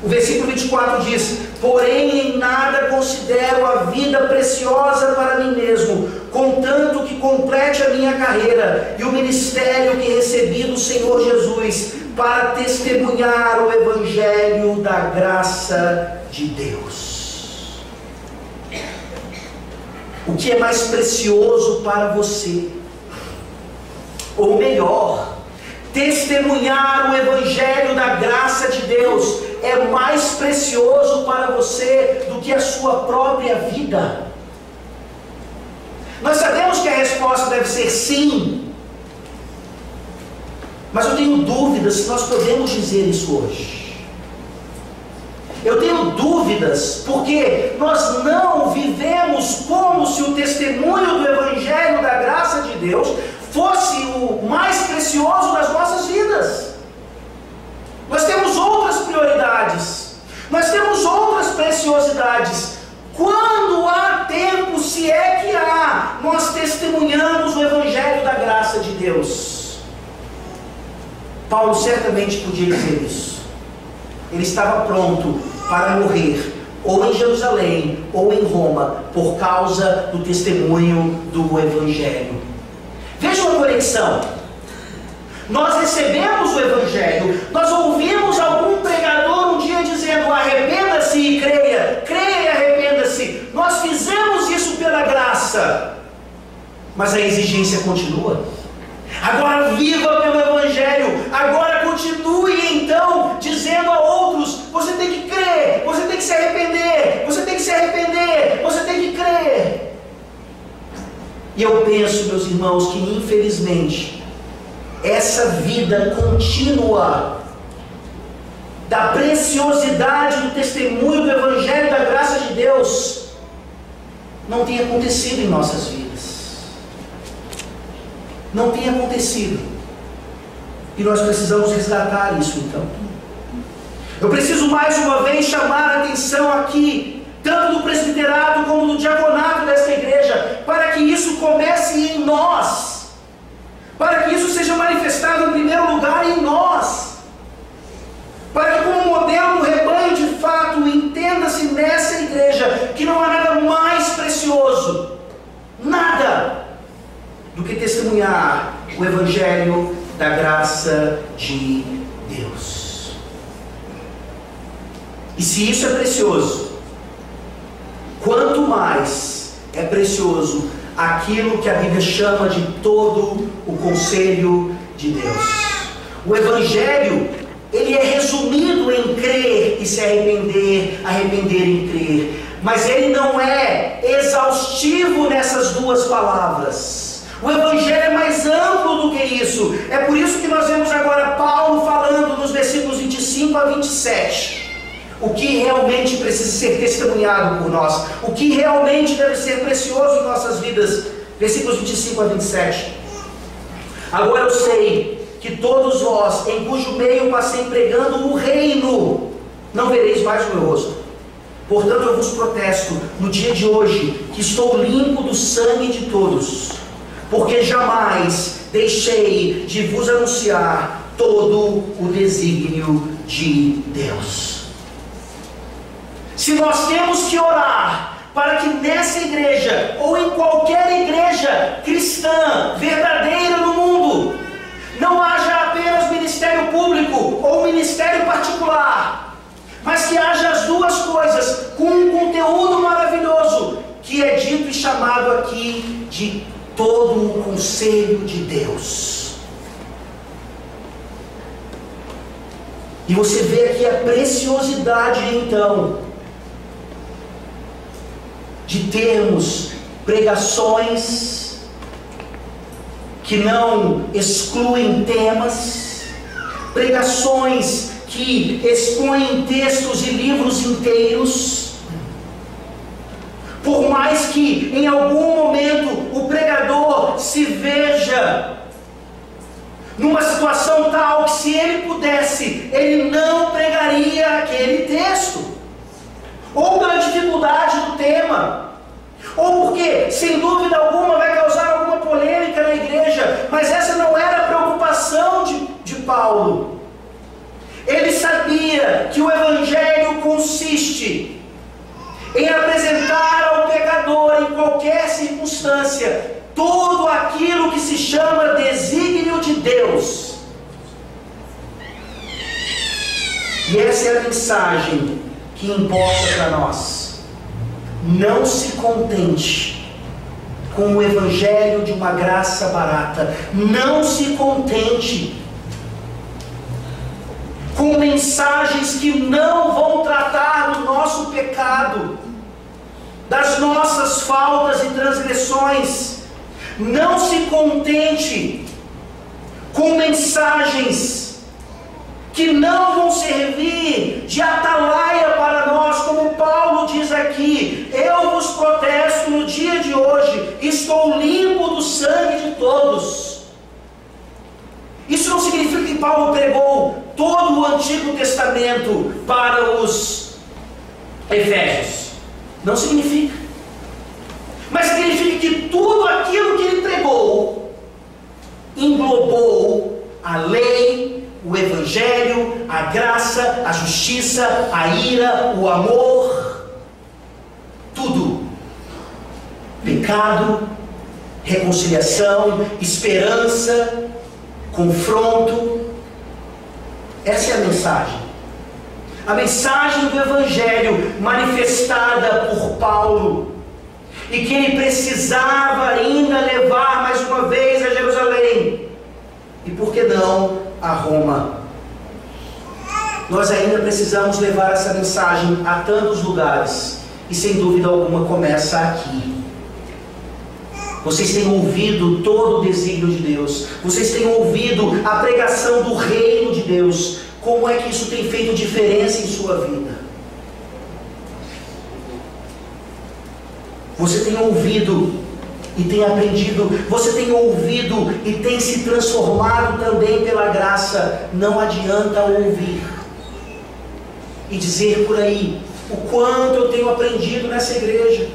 O versículo 24 diz: porém em nada considero a vida preciosa para mim mesmo, contanto que complete a minha carreira e o ministério que recebi do Senhor Jesus, para testemunhar o Evangelho da graça de Deus. O que é mais precioso para você? Ou melhor, testemunhar o Evangelho da graça de Deus é mais precioso para você do que a sua própria vida? Nós sabemos que a resposta deve ser sim, mas eu tenho dúvidas se nós podemos dizer isso hoje. Eu tenho dúvidas porque nós não vivemos como se o testemunho do Evangelho da graça de Deus fosse o mais precioso das nossas vidas. Nós temos outras prioridades, nós temos outras preciosidades. Quando há tempo, se é que há, nós testemunhamos o Evangelho da graça de Deus. Paulo certamente podia dizer isso. Ele estava pronto para morrer, ou em Jerusalém, ou em Roma, por causa do testemunho do Evangelho. Veja uma conexão. Nós recebemos o Evangelho, nós ouvimos algum pregador um dia dizendo: arrependa-se e creia, creia e arrependa-se. Nós fizemos isso pela graça, mas a exigência continua. Agora viva pelo Evangelho, agora continue então dizendo a outros: você tem que crer, você tem que se arrepender, você tem que se arrepender, você tem que crer. E eu penso, meus irmãos, que infelizmente essa vida contínua da preciosidade do testemunho do Evangelho da graça de Deus não tem acontecido em nossas vidas. Não tem acontecido. E nós precisamos resgatar isso então. Eu preciso mais uma vez chamar a atenção aqui, tanto do presbiterato como do diaconato desta igreja, para que isso comece em nós, para que isso seja manifestado em primeiro lugar em nós, para que como modelo do rebanho de fato entenda-se nessa igreja que não há nada mais precioso, nada, do que testemunhar o Evangelho da graça de Deus. E se isso é precioso, quanto mais é precioso aquilo que a Bíblia chama de todo o conselho de Deus. O Evangelho, ele é resumido em crer e se arrepender, arrepender em crer. Mas ele não é exaustivo nessas duas palavras. O Evangelho é mais amplo do que isso. É por isso que nós vemos agora Paulo falando nos versículos 25 a 27. O que realmente precisa ser testemunhado por nós, o que realmente deve ser precioso em nossas vidas. Versículos 25 a 27. Agora eu sei que todos vós, em cujo meio passei pregando o reino, não vereis mais o meu rosto. Portanto eu vos protesto no dia de hoje, que estou limpo do sangue de todos, porque jamais deixei de vos anunciar todo o desígnio de Deus. Se nós temos que orar para que nessa igreja, ou em qualquer igreja cristã verdadeira no mundo, não haja apenas ministério público ou ministério particular, mas que haja as duas coisas, com um conteúdo maravilhoso, que é dito e chamado aqui de todo o conselho de Deus. E você vê aqui a preciosidade então de termos pregações que não excluem temas, pregações que expõem textos e livros inteiros, por mais que em algum momento o pregador se veja numa situação tal que, se ele pudesse, ele não pregaria aquele texto, ou pela dificuldade do tema, ou porque, sem dúvida alguma, vai causar alguma polêmica na igreja. Mas essa não era a preocupação de Paulo. Ele sabia que o Evangelho consiste em apresentar ao pecador, em qualquer circunstância, tudo aquilo que se chama desígnio de Deus. E essa é a mensagem que importa para nós. Não se contente com o Evangelho de uma graça barata. Não se contente com mensagens que não vão tratar do nosso pecado, das nossas faltas e transgressões. Não se contente com mensagens que não vão servir de atalaia para nós, como Paulo diz aqui: eu vos protesto no dia de hoje, estou limpo do sangue de todos. Isso não significa que Paulo pregou todo o Antigo Testamento para os Efésios. Não significa. Mas significa que tudo aquilo que ele pregou englobou a lei, o Evangelho, a graça, a justiça, a ira, o amor, tudo. Pecado, reconciliação, esperança, confronto. Essa é a mensagem. A mensagem do Evangelho manifestada por Paulo, e que ele precisava ainda levar mais uma vez a Jerusalém, e por que não a Roma. Nós ainda precisamos levar essa mensagem a tantos lugares, e sem dúvida alguma começa aqui. Vocês têm ouvido todo o desígnio de Deus. Vocês têm ouvido a pregação do reino de Deus. Como é que isso tem feito diferença em sua vida? Você tem ouvido e tem aprendido. Você tem ouvido e tem se transformado também pela graça. Não adianta ouvir e dizer por aí o quanto eu tenho aprendido nessa igreja.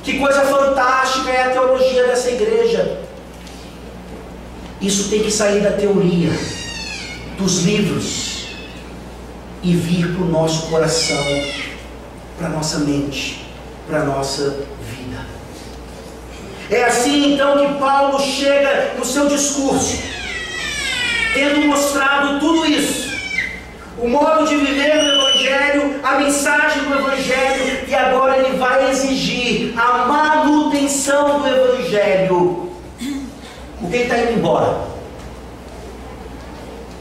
Que coisa fantástica é a teologia dessa igreja. Isso tem que sair da teoria, dos livros, e vir para o nosso coração, para a nossa mente, para a nossa vida. É assim então que Paulo chega no seu discurso, tendo mostrado tudo isso, o modo de viver do Evangelho, a mensagem do Evangelho, e agora ele vai exigir a manutenção do Evangelho. Porque ele está indo embora.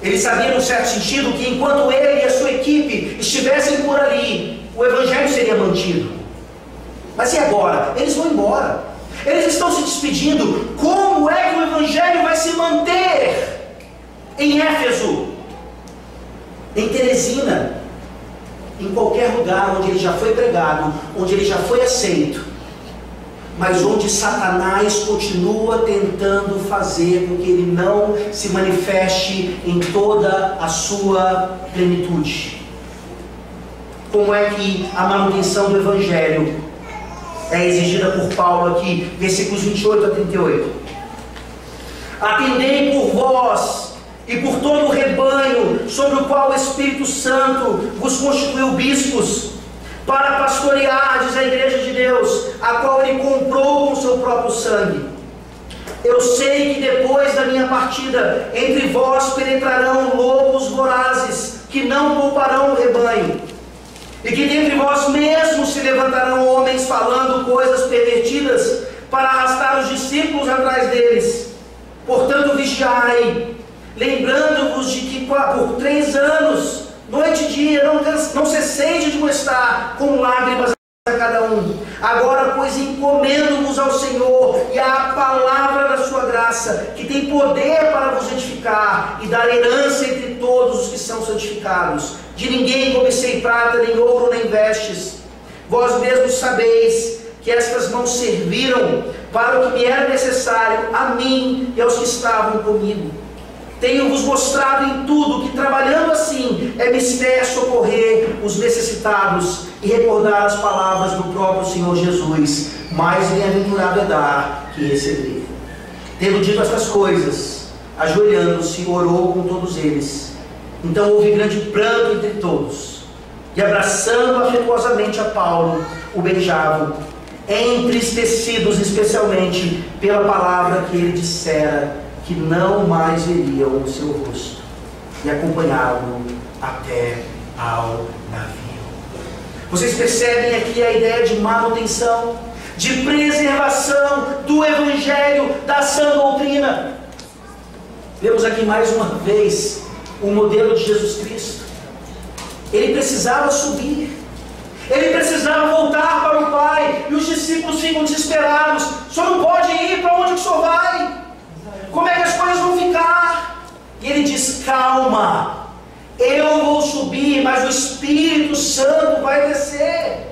Ele sabia, num certo sentido, que enquanto ele e a sua equipe estivessem por ali, o Evangelho seria mantido. Mas e agora? Eles vão embora. Eles estão se despedindo. Como é que o Evangelho vai se manter em Éfeso, em Teresina, em qualquer lugar onde ele já foi pregado, onde ele já foi aceito, mas onde Satanás continua tentando fazer com que ele não se manifeste em toda a sua plenitude? Como é que a manutenção do Evangelho é exigida por Paulo aqui, versículos 28 a 38? Atendei por vós e por todo o rebanho sobre o qual o Espírito Santo vos constituiu bispos, para pastoreardes a igreja de Deus, a qual ele comprou com o seu próprio sangue. Eu sei que depois da minha partida, entre vós penetrarão lobos vorazes, que não pouparão o rebanho, e que dentre vós mesmos se levantarão homens falando coisas pervertidas, para arrastar os discípulos atrás deles. Portanto, vigiai, lembrando-vos de que por 3 anos, noite e dia, não cesseis de admoestar com lágrimas a cada um. Agora, pois, encomendo-vos ao Senhor e à palavra da sua graça, que tem poder para vos edificar e dar herança entre todos os que são santificados. De ninguém cobicei prata, nem ouro, nem vestes. Vós mesmos sabeis que estas mãos serviram para o que me era necessário, a mim e aos que estavam comigo. Tenho-vos mostrado em tudo que, trabalhando assim, é mister socorrer os necessitados e recordar as palavras do próprio Senhor Jesus. Mais bem-aventurado é dar que receber. Tendo dito estas coisas, ajoelhando-se, orou com todos eles. Então houve grande pranto entre todos, e abraçando afetuosamente a Paulo, o beijavam, entristecidos especialmente pela palavra que ele dissera, que não mais veriam o seu rosto, e acompanhavam-no até ao navio. Vocês percebem aqui a ideia de manutenção, de preservação do Evangelho, da sã doutrina. Vemos aqui mais uma vez o modelo de Jesus Cristo. Ele precisava subir, ele precisava voltar para o Pai, e os discípulos ficam desesperados. O senhor não pode ir, para onde que o senhor vai? Como é que as coisas vão ficar? E ele diz: calma, eu vou subir, mas o Espírito Santo vai descer.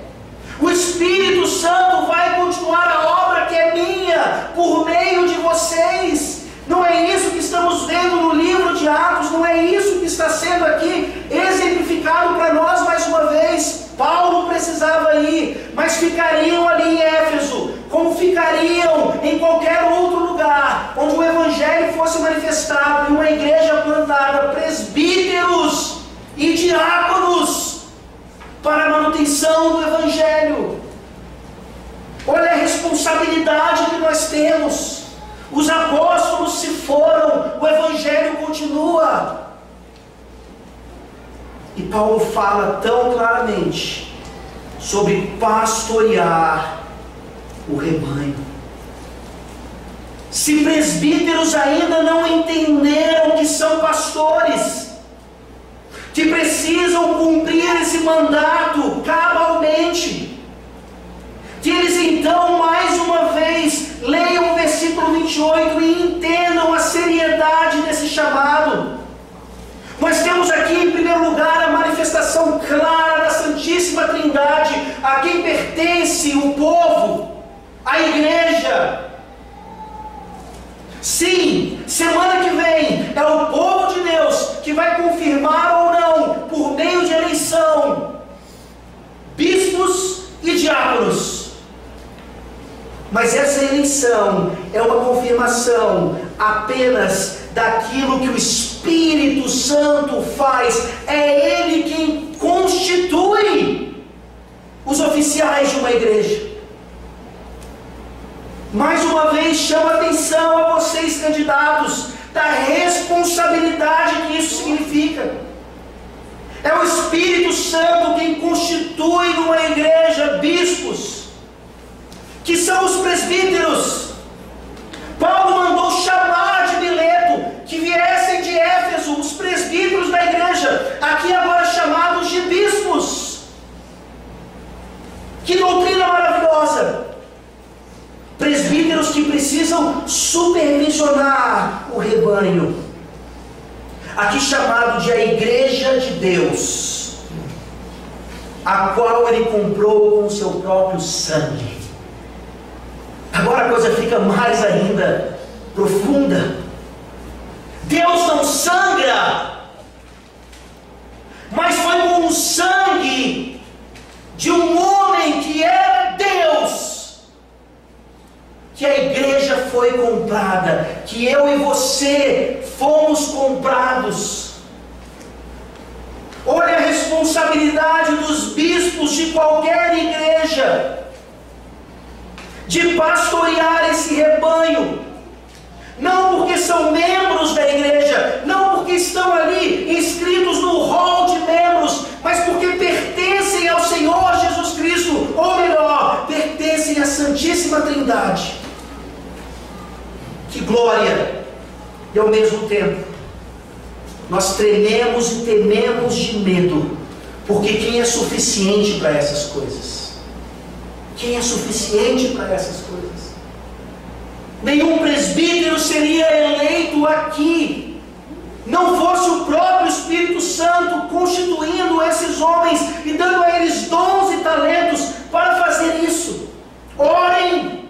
O Espírito Santo vai continuar a obra que é minha, por meio de vocês. Não é isso que estamos vendo no livro de Atos, não é isso que está sendo aqui exemplificado para nós mais uma vez. Paulo precisava ir, mas ficariam ali em Éfeso, como ficariam em qualquer outro lugar onde o Evangelho fosse manifestado, em uma igreja plantada, presbíteros e diáconos para a manutenção do Evangelho. Olha a responsabilidade que nós temos. Os apóstolos se foram, o Evangelho continua. E Paulo fala tão claramente sobre pastorear o rebanho. Se presbíteros ainda não entenderam que são pastores, que precisam cumprir esse mandato cabalmente, que eles então mais uma vez 28 e entendam a seriedade desse chamado. Nós temos aqui, em primeiro lugar, a manifestação clara da Santíssima Trindade, a quem pertence o povo, a igreja. Sim, semana que vem é o povo de Deus que vai confirmar ou não, por meio de eleição, bispos e diáconos. Mas essa eleição é uma confirmação apenas daquilo que o Espírito Santo faz. É Ele quem constitui os oficiais de uma igreja. Mais uma vez, chamo a atenção a vocês, candidatos, da responsabilidade que isso significa. É o Espírito Santo quem constitui numa igreja bispos, que são os presbíteros. Paulo mandou chamar de Mileto, que viessem de Éfeso, os presbíteros da igreja, aqui agora chamados de bispos. Que doutrina maravilhosa! Presbíteros que precisam supervisionar o rebanho, aqui chamado de a igreja de Deus, a qual ele comprou com o seu próprio sangue. Agora a coisa fica mais ainda profunda. Deus não sangra, mas foi com o sangue de um homem que era Deus que a igreja foi comprada, que eu e você fomos comprados. Olha a responsabilidade dos bispos de qualquer igreja, de pastorear esse rebanho, não porque são membros da igreja, não porque estão ali inscritos no rol de membros, mas porque pertencem ao Senhor Jesus Cristo, ou melhor, pertencem à Santíssima Trindade. Que glória! E ao mesmo tempo, nós trememos e tememos de medo, porque quem é suficiente para essas coisas? Quem é suficiente para essas coisas? Nenhum presbítero seria eleito aqui, não fosse o próprio Espírito Santo constituindo esses homens e dando a eles dons e talentos para fazer isso. Orem!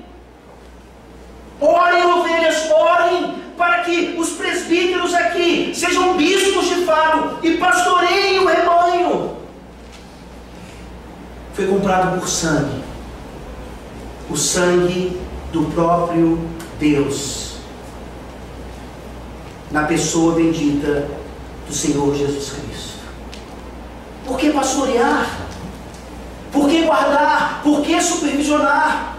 Orem, ovelhas, orem para que os presbíteros aqui sejam bispos de fato e pastoreiem o rebanho. Foi comprado por sangue, o sangue do próprio Deus, na pessoa bendita do Senhor Jesus Cristo. Por que pastorear? Por que guardar? Por que supervisionar?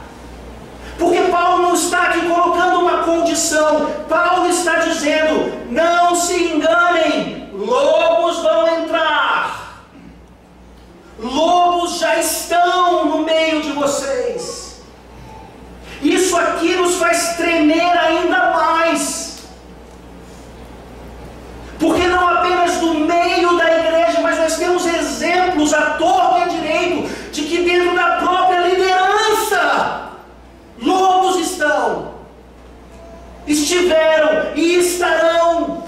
Porque Paulo não está aqui colocando uma condição. Paulo está dizendo: não se enganem, lobos vão entrar. Lobos já estão no meio de vocês. Isso aqui nos faz tremer ainda mais. Porque não apenas do meio da igreja, mas nós temos exemplos à torta e à direito de que dentro da própria liderança lobos estiveram e estarão.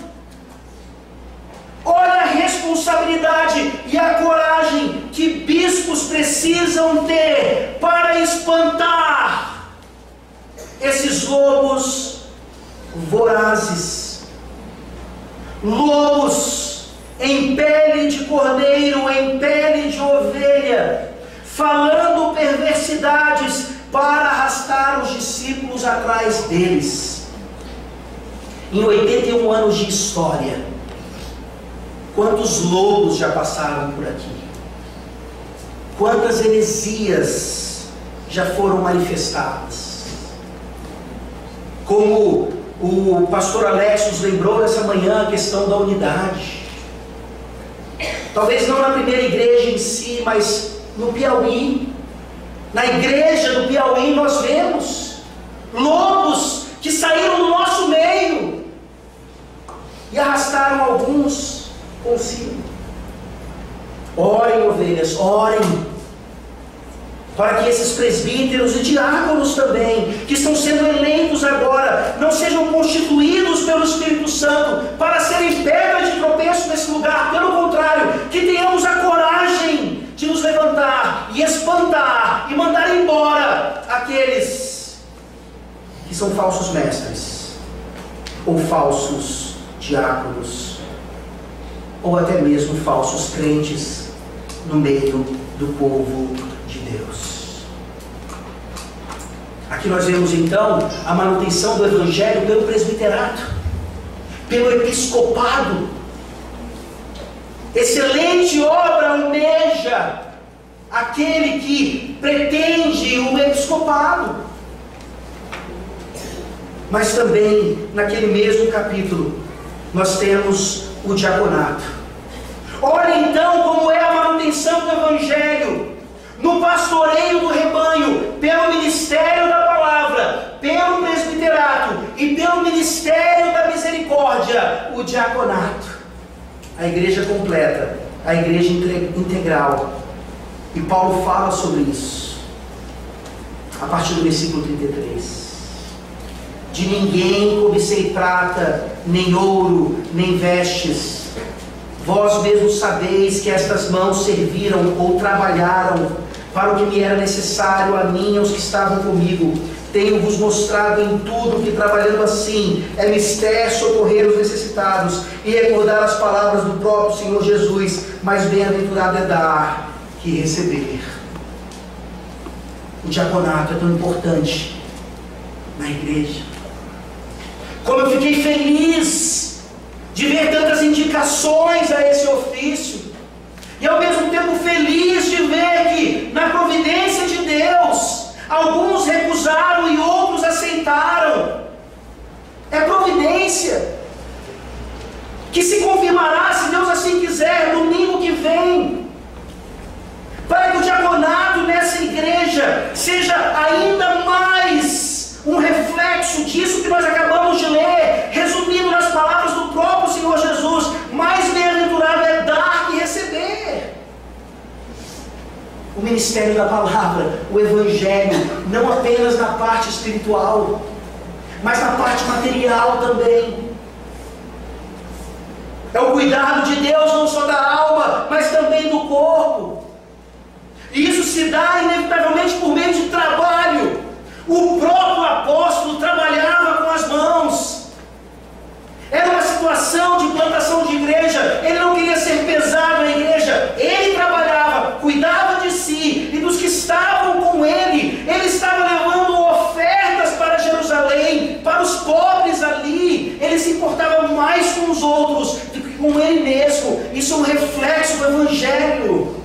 Olha a responsabilidade e a coragem que bispos precisam ter para espantar esses lobos vorazes. Lobos em pele de cordeiro, em pele de ovelha, falando perversidades para arrastar os discípulos atrás deles. Em 81 anos de história, quantos lobos já passaram por aqui? Quantas heresias já foram manifestadas? Como o pastor Alex nos lembrou nessa manhã, a questão da unidade. Talvez não na primeira igreja em si, mas no Piauí. Na igreja do Piauí nós vemos lobos que saíram do nosso meio e arrastaram alguns consigo. Orem, ovelhas, orem. para que esses presbíteros e diáconos também, que estão sendo eleitos agora, não sejam constituídos pelo Espírito Santo para serem pedra de tropeço nesse lugar. Pelo contrário, que tenhamos a coragem de nos levantar e espantar e mandar embora aqueles que são falsos mestres, ou falsos diáconos, ou até mesmo falsos crentes no meio do povo de Deus. Aqui nós vemos então a manutenção do Evangelho pelo presbiterato, pelo episcopado. Excelente obra almeja aquele que pretende o episcopado. Mas também naquele mesmo capítulo nós temos o diaconato. Olha então como é a manutenção do Evangelho no pastoreio do rebanho, pelo ministério da palavra, pelo presbiterato e pelo ministério da misericórdia, o diaconato. A igreja completa, a igreja integral. E Paulo fala sobre isso a partir do versículo 33. De ninguém cobicei prata, nem ouro, nem vestes. Vós mesmos sabeis que estas mãos serviram ou trabalharam para o que me era necessário, a mim e aos que estavam comigo. Tenho-vos mostrado em tudo que, trabalhando assim, é mister socorrer os necessitados e recordar as palavras do próprio Senhor Jesus, mas bem-aventurado é dar que receber. O diaconato é tão importante na igreja. Como eu fiquei feliz de ver tantas indicações a esse ofício, e ao mesmo tempo feliz de ver que, na providência de Deus, alguns recusaram e outros aceitaram. É providência que se confirmará, se Deus assim quiser, domingo que vem, para que o diaconato nessa igreja seja ainda mais um reflexo disso que nós acabamos de ler, resumindo nas palavras do próprio Senhor Jesus: mais bem-aventurado é dar que receber. O ministério da palavra, o evangelho, não apenas na parte espiritual, mas na parte material também. É o cuidado de Deus não só da alma, mas também do corpo. E isso se dá inevitavelmente por meio de trabalho. O próprio apóstolo trabalhava com as mãos. Era uma situação de plantação de igreja. Ele não queria ser pesado na igreja. Ele trabalhava, cuidava de si e dos que estavam com ele. Ele estava levando ofertas para Jerusalém, para os pobres ali. Ele se importava mais com os outros do que com ele mesmo. Isso é um reflexo do evangelho.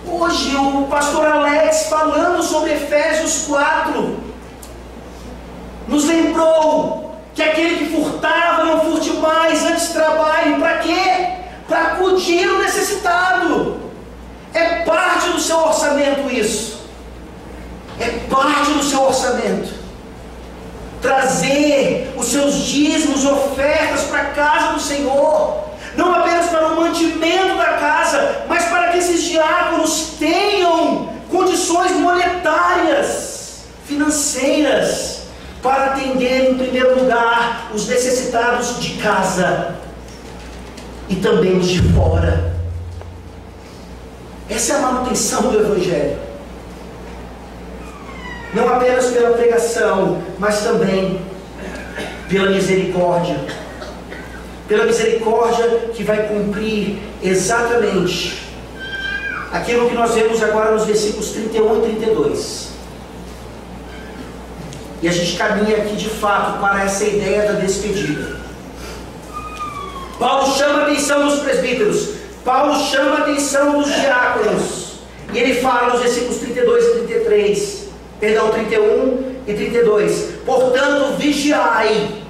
Hoje o pastor Alex, falando sobre Efésios 4, nos lembrou que aquele que furtava não furte mais, antes trabalhe. Para quê? Para acudir o necessitado. É parte do seu orçamento isso. É parte do seu orçamento. Trazer os seus dízimos, ofertas para a casa do Senhor. Não apenas para o mantimento da casa, mas para que esses diáconos tenham condições monetárias, financeiras, para atender em primeiro lugar os necessitados de casa e também os de fora. Essa é a manutenção do evangelho. Não apenas pela pregação, mas também pela misericórdia. Pela misericórdia que vai cumprir exatamente aquilo que nós vemos agora nos versículos 31 e 32. E a gente caminha aqui de fato para essa ideia da despedida. Paulo chama a atenção dos presbíteros, Paulo chama a atenção dos diáconos, e ele fala nos versículos 32 e 33, perdão, 31 e 32: portanto, vigiai,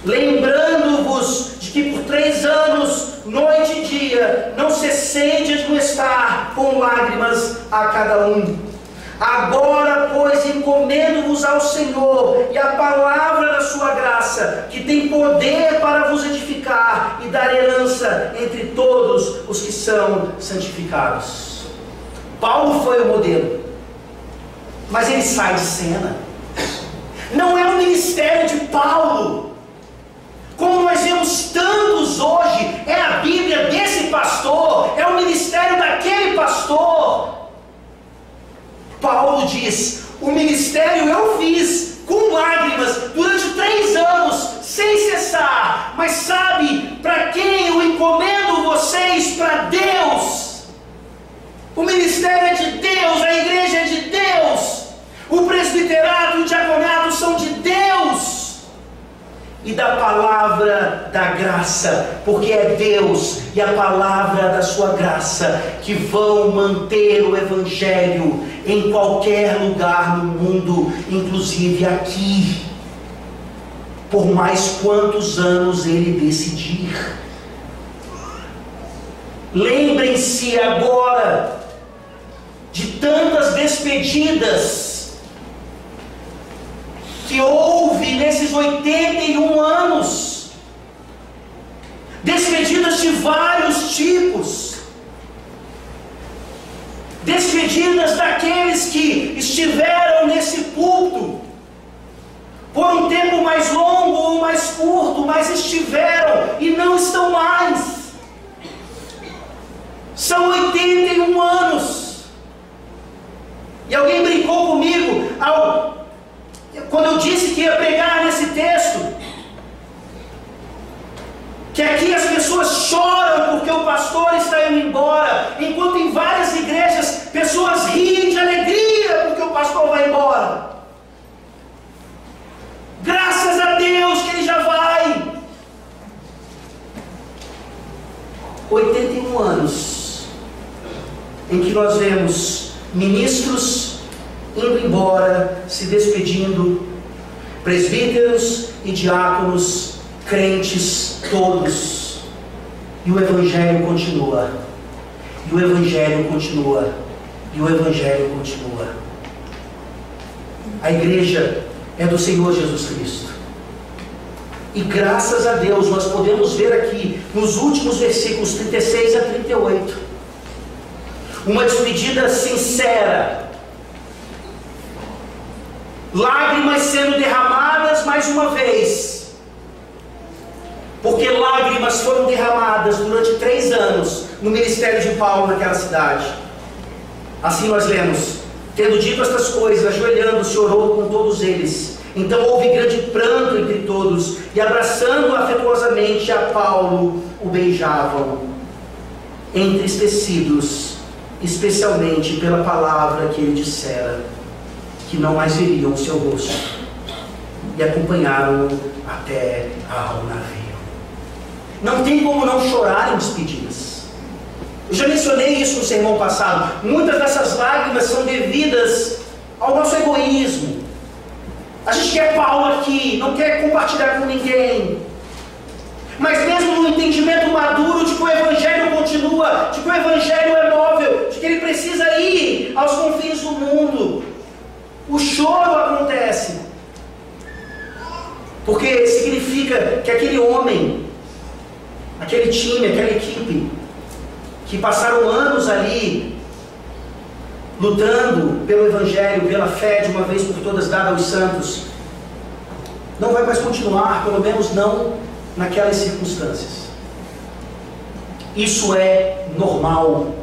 lembrando-vos de que por 3 anos, noite e dia, não cessei de admoestar com lágrimas a cada um. Agora, pois, encomendo-vos ao Senhor e a palavra da sua graça, que tem poder para vos edificar e dar herança entre todos os que são santificados. Paulo foi o modelo, mas ele sai de cena. Não é o ministério de Paulo, como nós vemos tantos hoje. É a Bíblia desse pastor, é o ministério daquele pastor. Paulo diz: o ministério eu fiz com lágrimas durante 3 anos, sem cessar. Mas sabe para quem eu encomendo vocês? Para Deus. O ministério é de Deus, a igreja é de Deus, o presbiterato e o diaconato são de Deus. E da palavra da graça, porque é Deus e a palavra da sua graça que vão manter o evangelho em qualquer lugar no mundo, inclusive aqui, por mais quantos anos ele decidir. Lembrem-se agora de tantas despedidas que houve nesses 81 anos, despedidas de vários tipos, despedidas daqueles que estiveram nesse púlpito por um tempo mais longo ou mais curto, mas estiveram e não estão mais. São 81 anos. E alguém brincou comigo quando eu disse que ia pregar nesse texto, que aqui as pessoas choram porque o pastor está indo embora, enquanto em várias igrejas pessoas riem de alegria porque o pastor vai embora. Graças a Deus que ele já vai. 81 anos em que nós vemos ministros indo embora, se despedindo, presbíteros e diáconos, crentes todos, e o evangelho continua, e o evangelho continua, e o evangelho continua. A igreja é do Senhor Jesus Cristo, e graças a Deus nós podemos ver aqui nos últimos versículos 36 a 38 uma despedida sincera, lágrimas sendo derramadas mais uma vez, porque lágrimas foram derramadas durante 3 anos no ministério de Paulo naquela cidade. Assim nós lemos: tendo dito estas coisas, ajoelhando-se, orou com todos eles. Então houve grande pranto entre todos, e abraçando afetuosamente a Paulo, o beijavam, entristecidos, especialmente pela palavra que ele dissera, que não mais veriam o seu rosto, e acompanharam-o até ao navio. Não tem como não chorar em despedidas. Eu já mencionei isso no sermão passado. Muitas dessas lágrimas são devidas ao nosso egoísmo. A gente quer Paulo aqui, não quer compartilhar com ninguém. Mas mesmo no entendimento maduro de que o evangelho continua, de que o evangelho é móvel, de que ele precisa ir aos confins do mundo, o choro acontece, porque significa que aquele homem, aquele time, aquela equipe, que passaram anos ali, lutando pelo evangelho, pela fé de uma vez por todas dada aos santos, não vai mais continuar, pelo menos não naquelas circunstâncias. Isso é normal,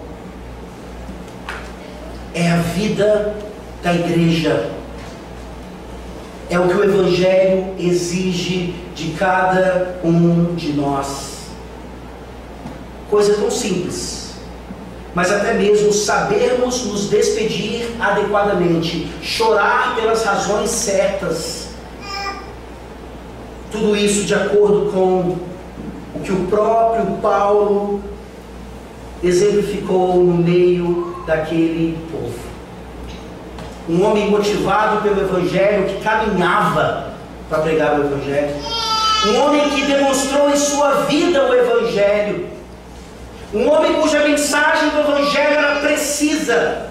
é a vida da igreja, é o que o evangelho exige de cada um de nós. Coisa tão simples, mas até mesmo sabermos nos despedir adequadamente, chorar pelas razões certas, tudo isso de acordo com o que o próprio Paulo exemplificou no meio daquele povo. Um homem motivado pelo evangelho, que caminhava para pregar o evangelho, um homem que demonstrou em sua vida o evangelho, um homem cuja mensagem do evangelho era precisa,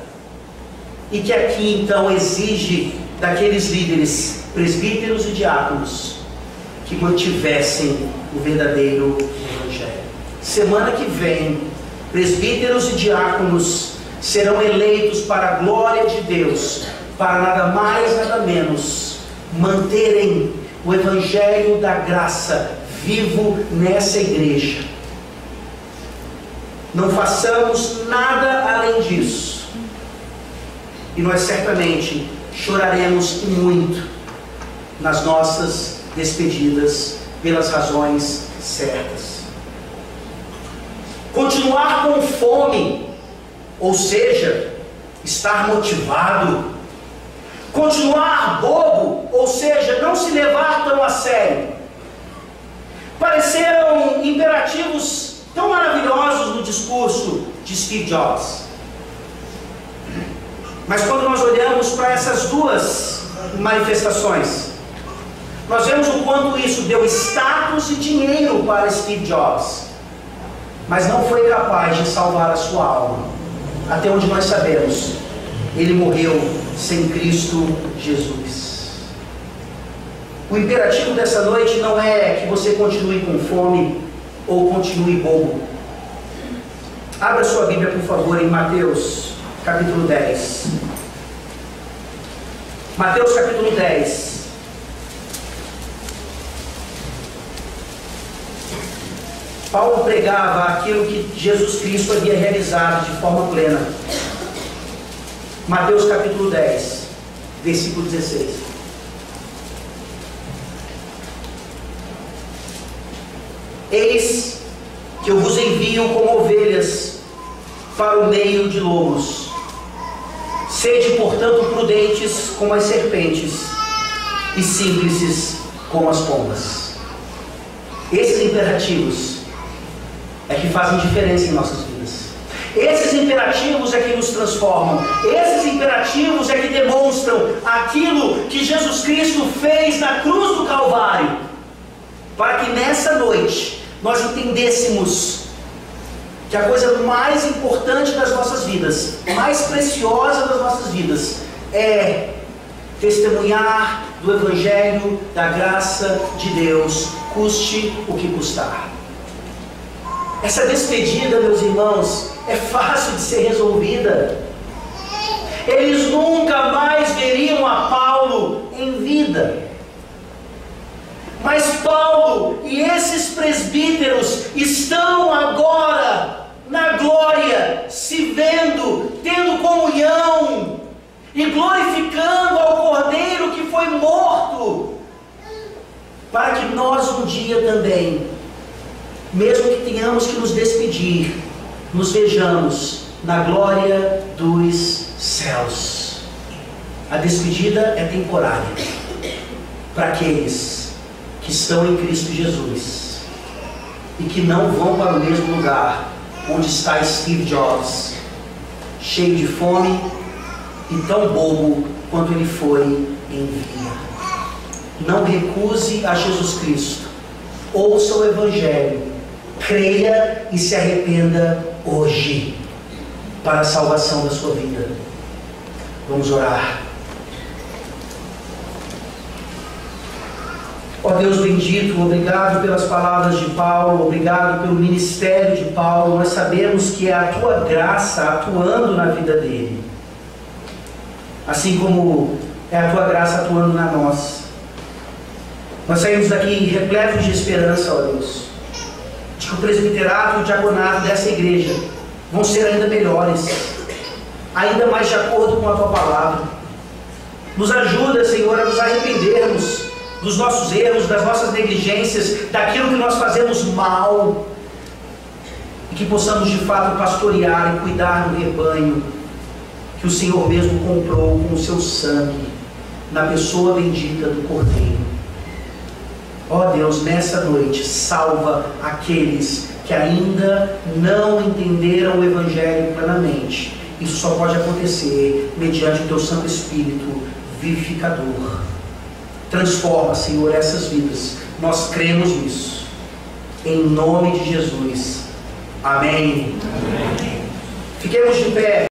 e que aqui então exige daqueles líderes, presbíteros e diáconos, que mantivessem o verdadeiro evangelho. Semana que vem, presbíteros e diáconos serão eleitos para a glória de Deus, para nada mais, nada menos, manterem o Evangelho da graça vivo nessa igreja. Não façamos nada além disso, e nós certamente choraremos muito nas nossas despedidas, pelas razões certas. Continuar com fome, ou seja, estar motivado. Continuar bobo, ou seja, não se levar tão a sério. Pareceram imperativos tão maravilhosos no discurso de Steve Jobs. Mas quando nós olhamos para essas duas manifestações, nós vemos o quanto isso deu status e dinheiro para Steve Jobs, mas não foi capaz de salvar a sua alma. Até onde nós sabemos, ele morreu sem Cristo Jesus. O imperativo dessa noite não é que você continue com fome ou continue bobo. Abra sua Bíblia, por favor, em Mateus capítulo 10. Mateus capítulo 10. Paulo pregava aquilo que Jesus Cristo havia realizado de forma plena. Mateus capítulo 10, versículo 16. Eis que eu vos envio como ovelhas para o meio de lobos. Sede, portanto, prudentes como as serpentes e simples como as pombas. Esses imperativos é que fazem diferença em nossas vidas. Esses imperativos é que nos transformam. Esses imperativos é que demonstram aquilo que Jesus Cristo fez na cruz do Calvário, para que nessa noite nós entendêssemos que a coisa mais importante das nossas vidas, mais preciosa das nossas vidas, é testemunhar do Evangelho da graça de Deus, custe o que custar. Essa despedida, meus irmãos, é fácil de ser resolvida. Eles nunca mais veriam a Paulo em vida. Mas Paulo e esses presbíteros estão agora na glória, se vendo, tendo comunhão e glorificando ao Cordeiro que foi morto, para que nós um dia também, mesmo que tenhamos que nos despedir, nos vejamos na glória dos céus. A despedida é temporária para aqueles que estão em Cristo Jesus e que não vão para o mesmo lugar onde está Steve Jobs, cheio de fome e tão bobo quanto ele foi em vida. Não recuse a Jesus Cristo. Ouça o Evangelho, creia e se arrependa hoje para a salvação da sua vida. Vamos orar. Ó Deus bendito, obrigado pelas palavras de Paulo, obrigado pelo ministério de Paulo. Nós sabemos que é a tua graça atuando na vida dele, assim como é a tua graça atuando na nossa. Nós saímos daqui repletos de esperança, ó Deus, de que o presbiterato e o diaconato dessa igreja vão ser ainda melhores, ainda mais de acordo com a tua palavra. Nos ajuda, Senhor, a nos arrependermos dos nossos erros, das nossas negligências, daquilo que nós fazemos mal, e que possamos de fato pastorear e cuidar do rebanho que o Senhor mesmo comprou com o seu sangue, na pessoa bendita do Cordeiro. Ó Deus, nessa noite, salva aqueles que ainda não entenderam o Evangelho plenamente. Isso só pode acontecer mediante o teu Santo Espírito vivificador. Transforma, Senhor, essas vidas. Nós cremos nisso. Em nome de Jesus. Amém. Amém. Fiquemos de pé.